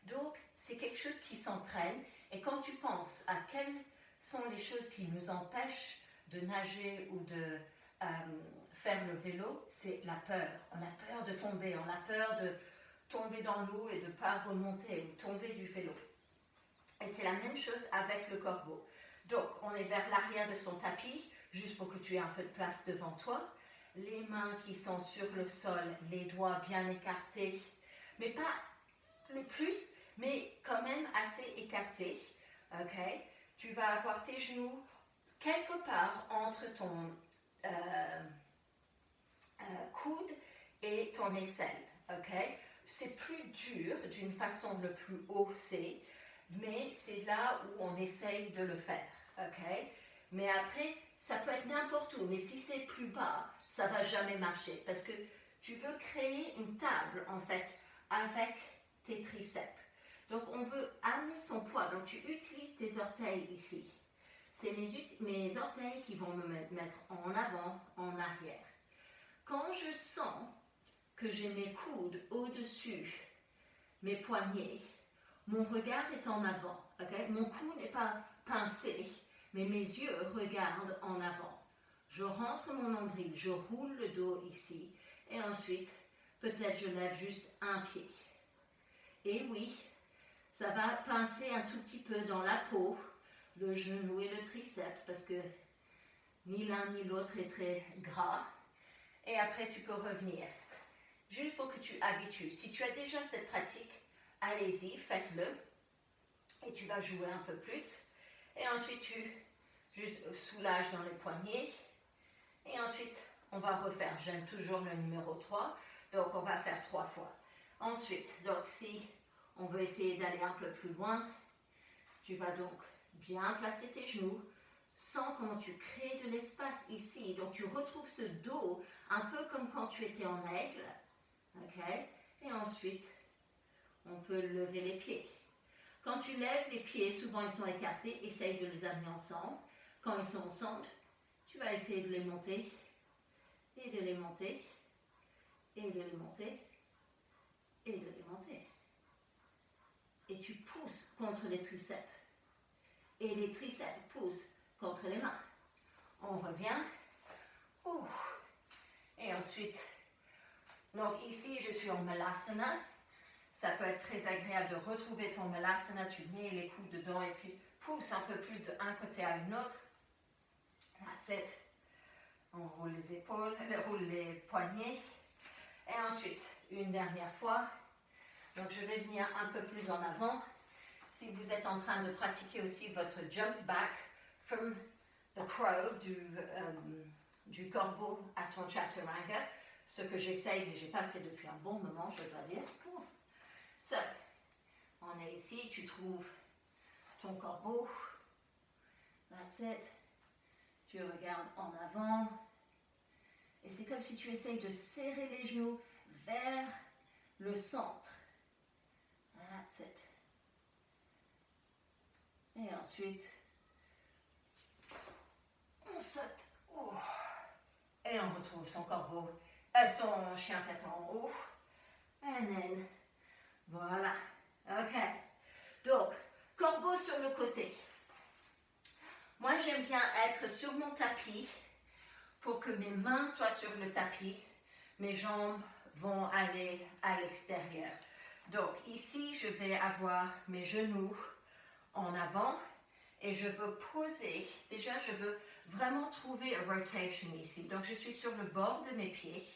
Donc, c'est quelque chose qui s'entraîne. Et quand tu penses à quelles sont les choses qui nous empêchent de nager ou de faire le vélo, c'est la peur. On a peur de tomber, on a peur de tomber dans l'eau et de ne pas remonter ou tomber du vélo. Et c'est la même chose avec le corbeau. Donc, on est vers l'arrière de son tapis, juste pour que tu aies un peu de place devant toi. Les mains qui sont sur le sol, les doigts bien écartés, mais pas le plus, mais quand même assez écartés. OK? Tu vas avoir tes genoux quelque part entre ton coude et ton aisselle. ok? C'est plus dur d'une façon le plus haussée, mais c'est là où on essaye de le faire, ok? Mais après, ça peut être n'importe où, mais si c'est plus bas, ça va jamais marcher parce que tu veux créer une table en fait avec tes triceps. Donc on veut amener son poids, donc tu utilises tes orteils ici. C'est mes orteils qui vont me mettre en avant, en arrière. Quand je sens que j'ai mes coudes au-dessus, mes poignets, mon regard est en avant. Okay? Mon cou n'est pas pincé, mais mes yeux regardent en avant. Je rentre mon nombril, je roule le dos ici, et ensuite, peut-être je lève juste un pied. Et oui, ça va pincer un tout petit peu dans la peau, le genou et le triceps, parce que ni l'un ni l'autre est très gras. Et après, tu peux revenir. Juste pour que tu habitues. Si tu as déjà cette pratique, allez-y, faites-le. Et tu vas jouer un peu plus. Et ensuite, tu juste soulages dans les poignets. Et ensuite, on va refaire. J'aime toujours le numéro 3. Donc, on va faire 3 fois. Ensuite, donc si on veut essayer d'aller un peu plus loin, tu vas donc bien placer tes genoux. Sens comment tu crées de l'espace ici. Donc, tu retrouves ce dos un peu comme quand tu étais en aigle. Okay? Et ensuite, on peut lever les pieds. Quand tu lèves les pieds, souvent ils sont écartés, essaye de les amener ensemble. Quand ils sont ensemble, tu vas essayer de les monter, et de les monter, et de les monter, et de les monter. Et tu pousses contre les triceps. Et les triceps poussent contre les mains. On revient. Ouh. Et ensuite, donc ici je suis en Malasana. Ça peut être très agréable de retrouver ton Malasana. Tu mets les coudes dedans et puis pousse un peu plus d'un côté à l'autre. That's it. On roule les épaules, on roule les poignets. Et ensuite, une dernière fois. Donc je vais venir un peu plus en avant. Si vous êtes en train de pratiquer aussi votre jump back from the crow, du corbeau à ton chaturanga, ce que j'essaye, mais je n'ai pas fait depuis un bon moment, je dois dire. So, on est ici, tu trouves ton corbeau. That's it. Tu regardes en avant. Et c'est comme si tu essayes de serrer les genoux vers le centre. That's it. Et ensuite, on saute. Oh. Et on retrouve son corbeau, son chien tête en haut. And then, voilà. Ok. Donc, corbeau sur le côté. Moi, j'aime bien être sur mon tapis pour que mes mains soient sur le tapis. Mes jambes vont aller à l'extérieur. Donc, ici, je vais avoir mes genoux en avant et je veux poser. Déjà, je veux vraiment trouver une rotation ici. Donc, je suis sur le bord de mes pieds.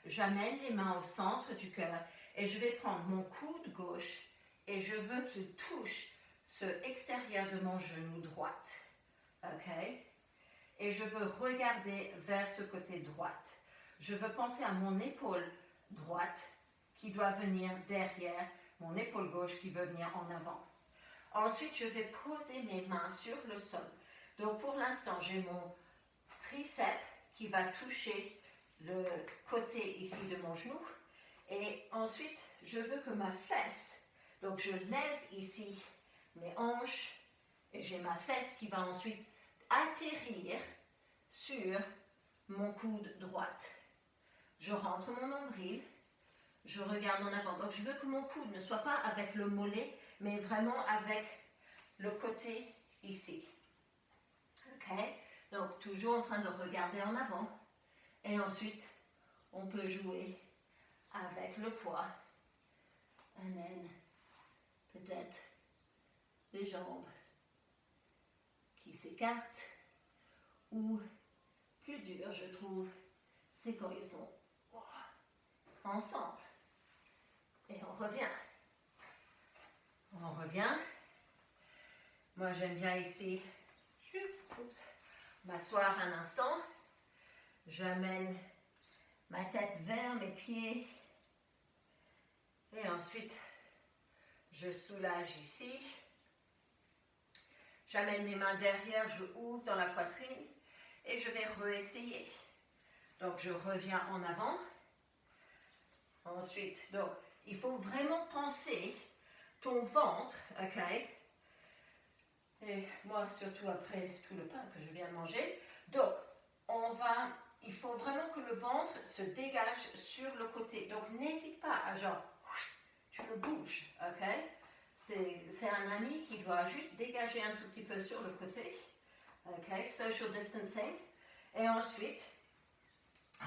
J'amène les mains au centre du cœur et je vais prendre mon coude gauche et je veux qu'il touche ce extérieur de mon genou droit. OK? Et je veux regarder vers ce côté droite. Je veux penser à mon épaule droite qui doit venir derrière mon épaule gauche qui veut venir en avant. Ensuite, je vais poser mes mains sur le sol. Donc, pour l'instant, j'ai mon triceps qui va toucher le côté ici de mon genou. Et ensuite, je veux que ma fesse, donc je lève ici mes hanches et j'ai ma fesse qui va ensuite atterrir sur mon coude droite. Je rentre mon nombril, je regarde en avant. Donc, je veux que mon coude ne soit pas avec le mollet, mais vraiment avec le côté ici. OK? Donc, toujours en train de regarder en avant. Et ensuite, on peut jouer avec le poids. And then, peut-être les jambes qui s'écartent. Ou, plus dur, je trouve, c'est quand ils sont ensemble. Et on revient. On revient. Moi, j'aime bien ici, juste m'asseoir un instant. J'amène ma tête vers mes pieds. Et ensuite, je soulage ici. J'amène mes mains derrière, je ouvre dans la poitrine et je vais réessayer. Donc, je reviens en avant. Ensuite, donc, il faut vraiment penser ton ventre, ok? Et moi, surtout après tout le pain que je viens de manger. Donc, il faut vraiment que le ventre se dégage sur le côté. Donc, n'hésite pas à genre, tu le bouges, ok? C'est un ami qui doit juste dégager un tout petit peu sur le côté. Ok, social distancing. Et ensuite,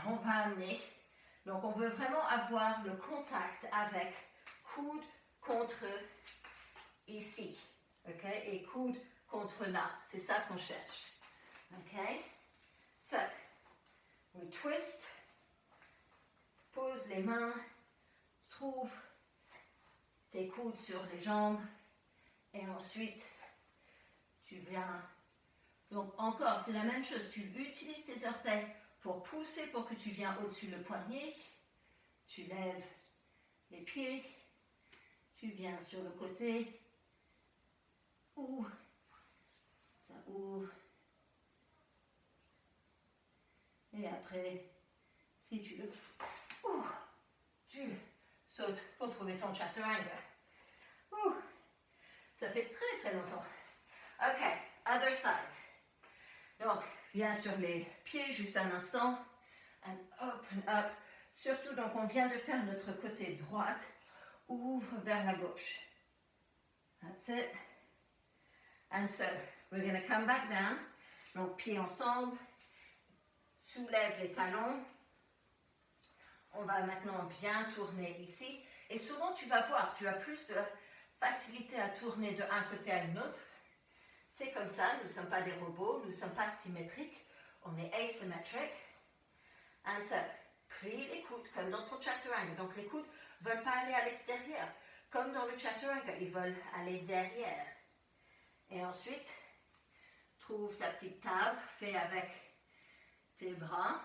on va amener. Donc, on veut vraiment avoir le contact avec coude contre ici. Ok, et coude contre là. C'est ça qu'on cherche. Ok, so, we twist. Pose les mains. Trouve tes coudes sur les jambes. Et ensuite, tu viens. Donc encore, c'est la même chose. Tu utilises tes orteils pour pousser pour que tu viennes au-dessus le poignet. Tu lèves les pieds. Tu viens sur le côté. Ouvre. Ça ouvre. Et après, si tu le ouvres, tu sautes pour trouver ton chaturanga. Ça fait très très longtemps. Ok, other side. Donc, viens sur les pieds juste un instant. And open up. Surtout, donc, on vient de faire notre côté droite. Ouvre vers la gauche. That's it. And so, we're going to come back down. Donc, pieds ensemble. Soulève les talons. On va maintenant bien tourner ici. Et souvent, tu vas voir, tu as plus de facilité à tourner d'un côté à l'autre. C'est comme ça, nous ne sommes pas des robots, nous ne sommes pas symétriques, on est asymmetric. And so, plie les coudes comme dans ton chaturanga. Donc les coudes ne veulent pas aller à l'extérieur. Comme dans le chaturanga, ils veulent aller derrière. Et ensuite, trouve ta petite table, fais avec tes bras.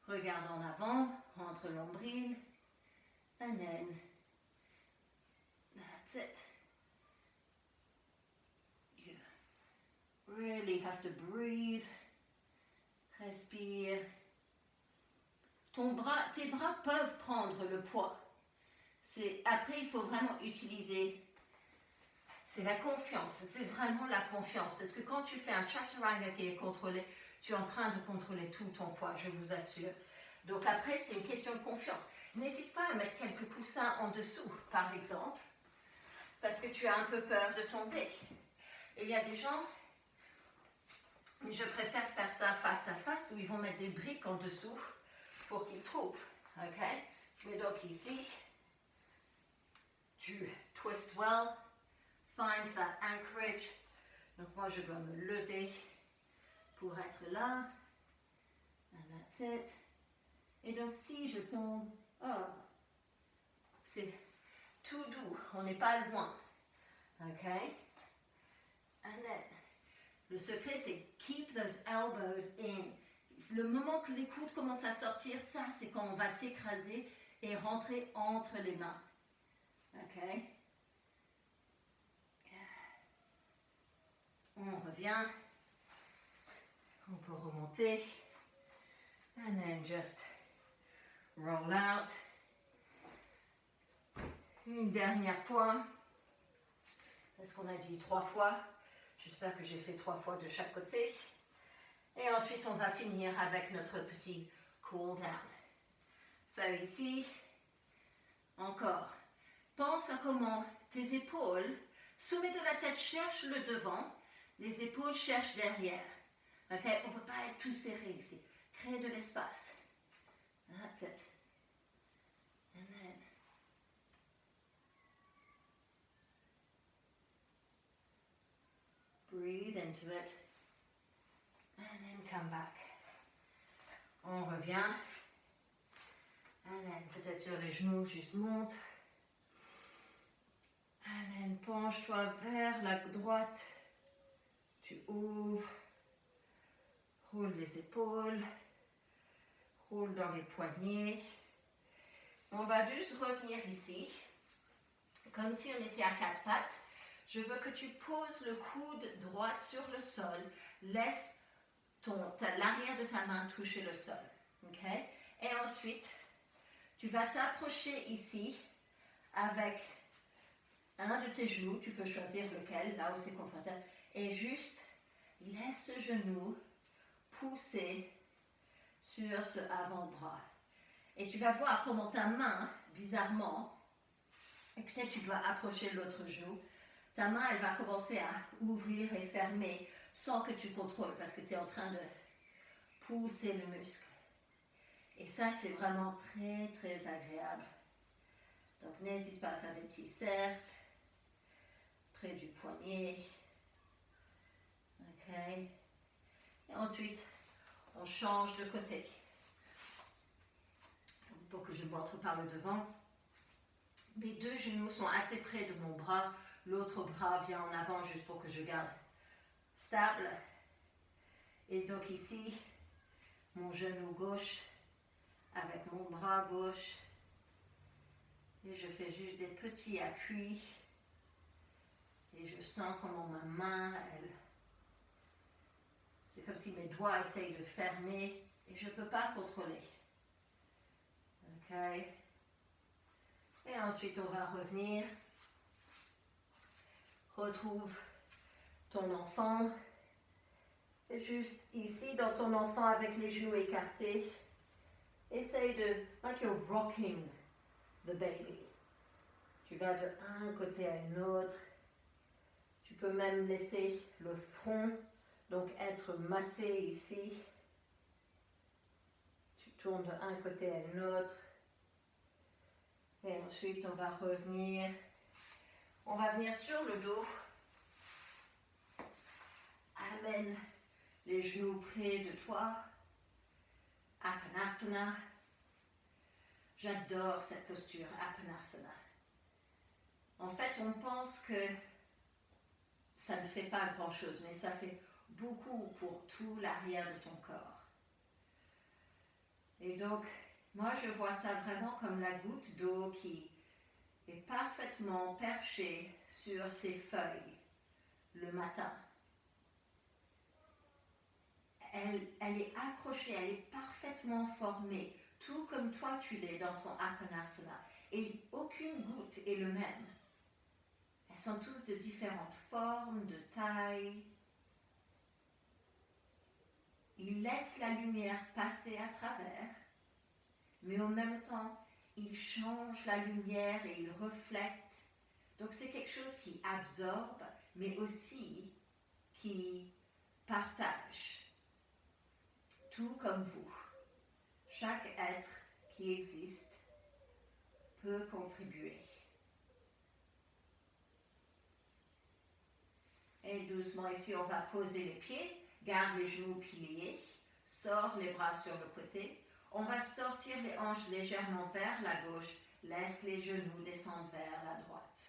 Regarde en avant, entre l'ombril. And then, that's it. You really have to breathe. Respire. Tes bras peuvent prendre le poids. Après, il faut vraiment utiliser. C'est la confiance. C'est vraiment la confiance. Parce que quand tu fais un chaturanga qui est contrôlé, tu es en train de contrôler tout ton poids, je vous assure. Donc après, c'est une question de confiance. N'hésite pas à mettre quelques coussins en dessous, par exemple, parce que tu as un peu peur de tomber. Et il y a des gens, je préfère faire ça face à face, où ils vont mettre des briques en dessous pour qu'ils trouvent. Ok? Mais donc ici, tu twist well, find that anchorage. Donc moi, je dois me lever pour être là. And that's it. Et donc si je tombe, c'est tout doux, on n'est pas loin. Ok? And then, le secret, c'est keep those elbows in. Le moment que les coudes commencent à sortir, ça, c'est quand on va s'écraser et rentrer entre les mains. Ok? On revient. On peut remonter. And then just roll out. Une dernière fois. Est-ce qu'on a dit 3 fois? J'espère que j'ai fait 3 fois de chaque côté. Et ensuite, on va finir avec notre petit cool down. Ça ici, encore. Pense à comment tes épaules, sommet de la tête cherche le devant, les épaules cherchent derrière. Okay? On ne veut pas être tout serré ici. Créer de l'espace. That's it. And then, breathe into it. And then come back. On revient. And then, peut-être sur les genoux, juste monte. And then, penche-toi vers la droite. Tu ouvres. Roule les épaules. Roule dans les poignets. On va juste revenir ici. comme si on était à quatre pattes. Je veux que tu poses le coude droit sur le sol. Laisse l'arrière de ta main toucher le sol. Okay? Et ensuite, tu vas t'approcher ici avec un de tes genoux. Tu peux choisir lequel, là où c'est confortable. Et juste, laisse ce genou pousser sur ce avant-bras. Et tu vas voir comment ta main, bizarrement, et peut-être tu dois approcher l'autre genou, ta main, elle va commencer à ouvrir et fermer sans que tu contrôles parce que tu es en train de pousser le muscle. Et ça, c'est vraiment très, très agréable. Donc, n'hésite pas à faire des petits cercles près du poignet. OK. Et ensuite, on change de côté. Pour que je montre par le devant. Mes deux genoux sont assez près de mon bras. L'autre bras vient en avant juste pour que je garde stable. Et donc ici, mon genou gauche avec mon bras gauche. Et je fais juste des petits appuis. Et je sens comment ma main, c'est comme si mes doigts essayent de fermer et je ne peux pas contrôler. OK. Et ensuite, on va revenir. Retrouve ton enfant. Et juste ici, dans ton enfant, avec les genoux écartés, essaye de, like you're rocking the baby. Tu vas de un côté à un autre. Tu peux même laisser le front, donc être massé ici. Tu tournes de un côté à un autre. Et ensuite, on va revenir. On va venir sur le dos. Amène les genoux près de toi. Apanasana. J'adore cette posture, Apanasana. En fait, on pense que ça ne fait pas grand-chose, mais ça fait beaucoup pour tout l'arrière de ton corps. Et donc, moi, je vois ça vraiment comme la goutte d'eau qui est parfaitement perchée sur ses feuilles le matin. Elle est accrochée, elle est parfaitement formée, tout comme toi tu l'es dans ton Apanasana. Et aucune goutte est le même. Elles sont tous de différentes formes, de tailles. Il laisse la lumière passer à travers, mais en même temps, il change la lumière et il reflète. Donc c'est quelque chose qui absorbe, mais aussi qui partage. Tout comme vous. Chaque être qui existe peut contribuer. Et doucement ici, on va poser les pieds, garde les genoux pliés, sors les bras sur le côté. On va sortir les hanches légèrement vers la gauche, laisse les genoux descendre vers la droite.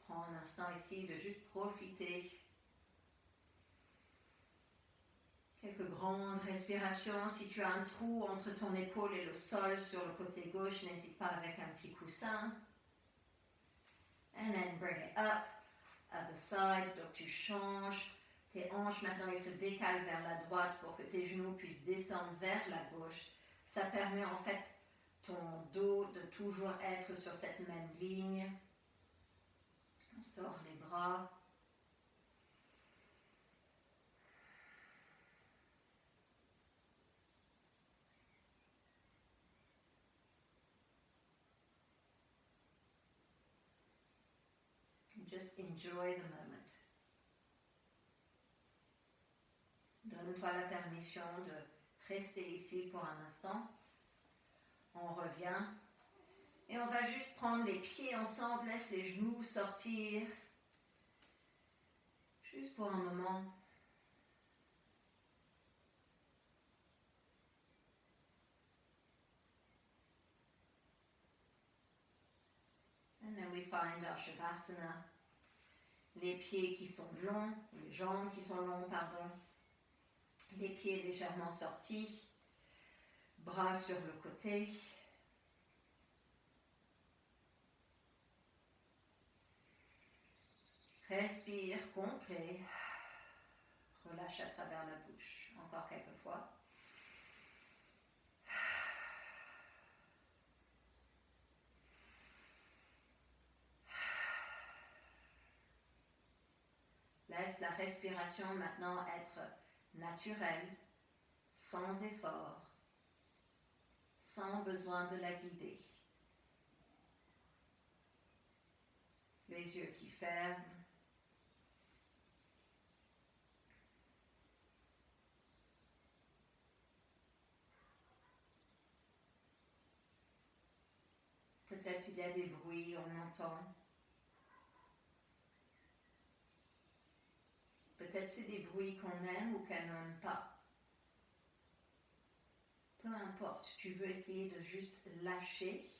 Prends un instant ici de juste profiter. Quelques grandes respirations. Si tu as un trou entre ton épaule et le sol sur le côté gauche, n'hésite pas avec un petit coussin. And then bring it up, other side. Donc tu changes. Tes hanches maintenant, ils se décalent vers la droite pour que tes genoux puissent descendre vers la gauche. Ça permet en fait ton dos de toujours être sur cette même ligne. On sort les bras. Just enjoy the moment. Donne-toi la permission de rester ici pour un instant. On revient. Et on va juste prendre les pieds ensemble, laisse les genoux sortir. Juste pour un moment. And then we find our Shavasana. Les pieds qui sont longs, les jambes qui sont longs, pardon. Les pieds légèrement sortis, bras sur le côté. Respire complet. Relâche à travers la bouche. Encore quelques fois. Laisse la respiration maintenant être naturelle, sans effort, sans besoin de la guider. Les yeux qui ferment. Peut-être il y a des bruits, on entend. Peut-être c'est des bruits qu'on aime ou qu'on n'aime pas. Peu importe, tu veux essayer de juste lâcher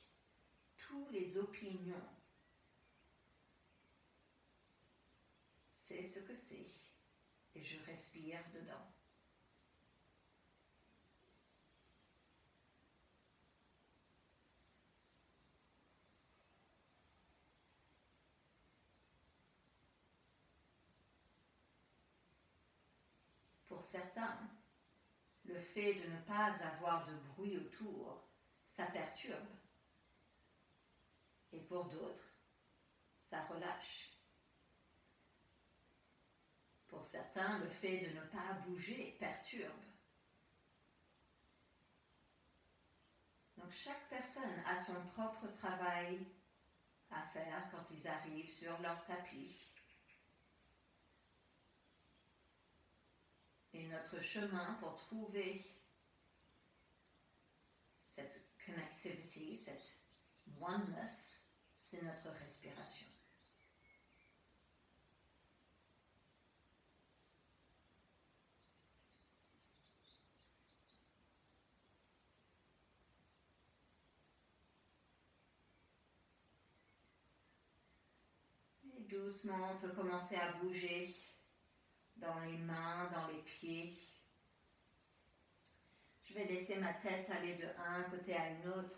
toutes les opinions. C'est ce que c'est. Et je respire dedans. Pour certains, le fait de ne pas avoir de bruit autour, ça perturbe. Et pour d'autres, ça relâche. Pour certains, le fait de ne pas bouger perturbe. Donc chaque personne a son propre travail à faire quand ils arrivent sur leur tapis. Et notre chemin pour trouver cette connectivity, cette oneness, c'est notre respiration. Et doucement, on peut commencer à bouger dans les mains, dans les pieds. Je vais laisser ma tête aller de un côté à une autre.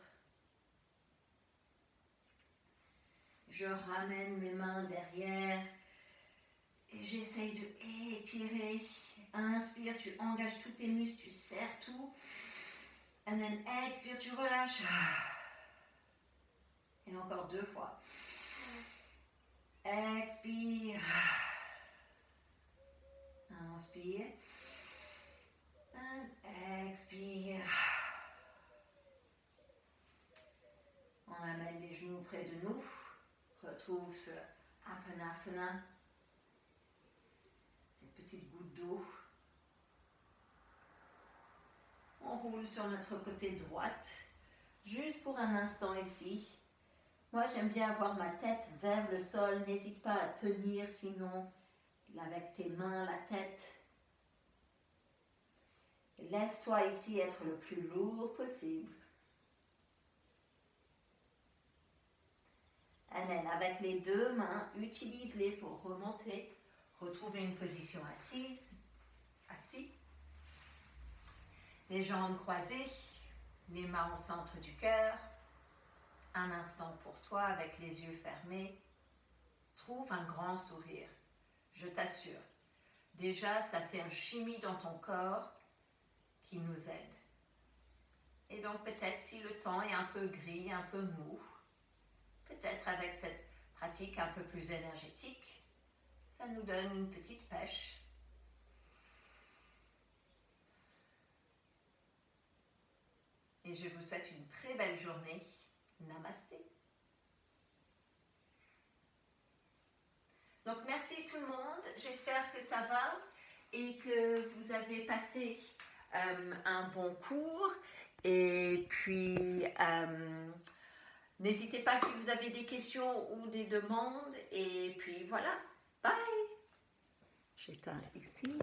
Je ramène mes mains derrière et j'essaye de étirer. Inspire, tu engages tous tes muscles, tu serres tout. And then expire, tu relâches. Et encore 2 fois. Expire. Inspire. And expire. On amène les genoux près de nous. Retrouve ce Apanasana. Cette petite goutte d'eau. On roule sur notre côté droite. Juste pour un instant ici. Moi, j'aime bien avoir ma tête vers le sol. N'hésite pas à tenir, sinon, avec tes mains, la tête. Laisse-toi ici être le plus lourd possible. Et then, avec les 2 mains, utilise-les pour remonter. Retrouver une position assise. Assis. Les jambes croisées. Les mains au centre du cœur. Un instant pour toi avec les yeux fermés. Trouve un grand sourire. Je t'assure. Déjà, ça fait un chimie dans ton corps qui nous aide. Et donc peut-être si le temps est un peu gris, un peu mou, peut-être avec cette pratique un peu plus énergétique, ça nous donne une petite pêche. Et je vous souhaite une très belle journée. Namasté. Donc merci tout le monde. J'espère que ça va et que vous avez passé un bon cours. Et puis, n'hésitez pas si vous avez des questions ou des demandes. Et puis voilà. Bye. J'éteins ici.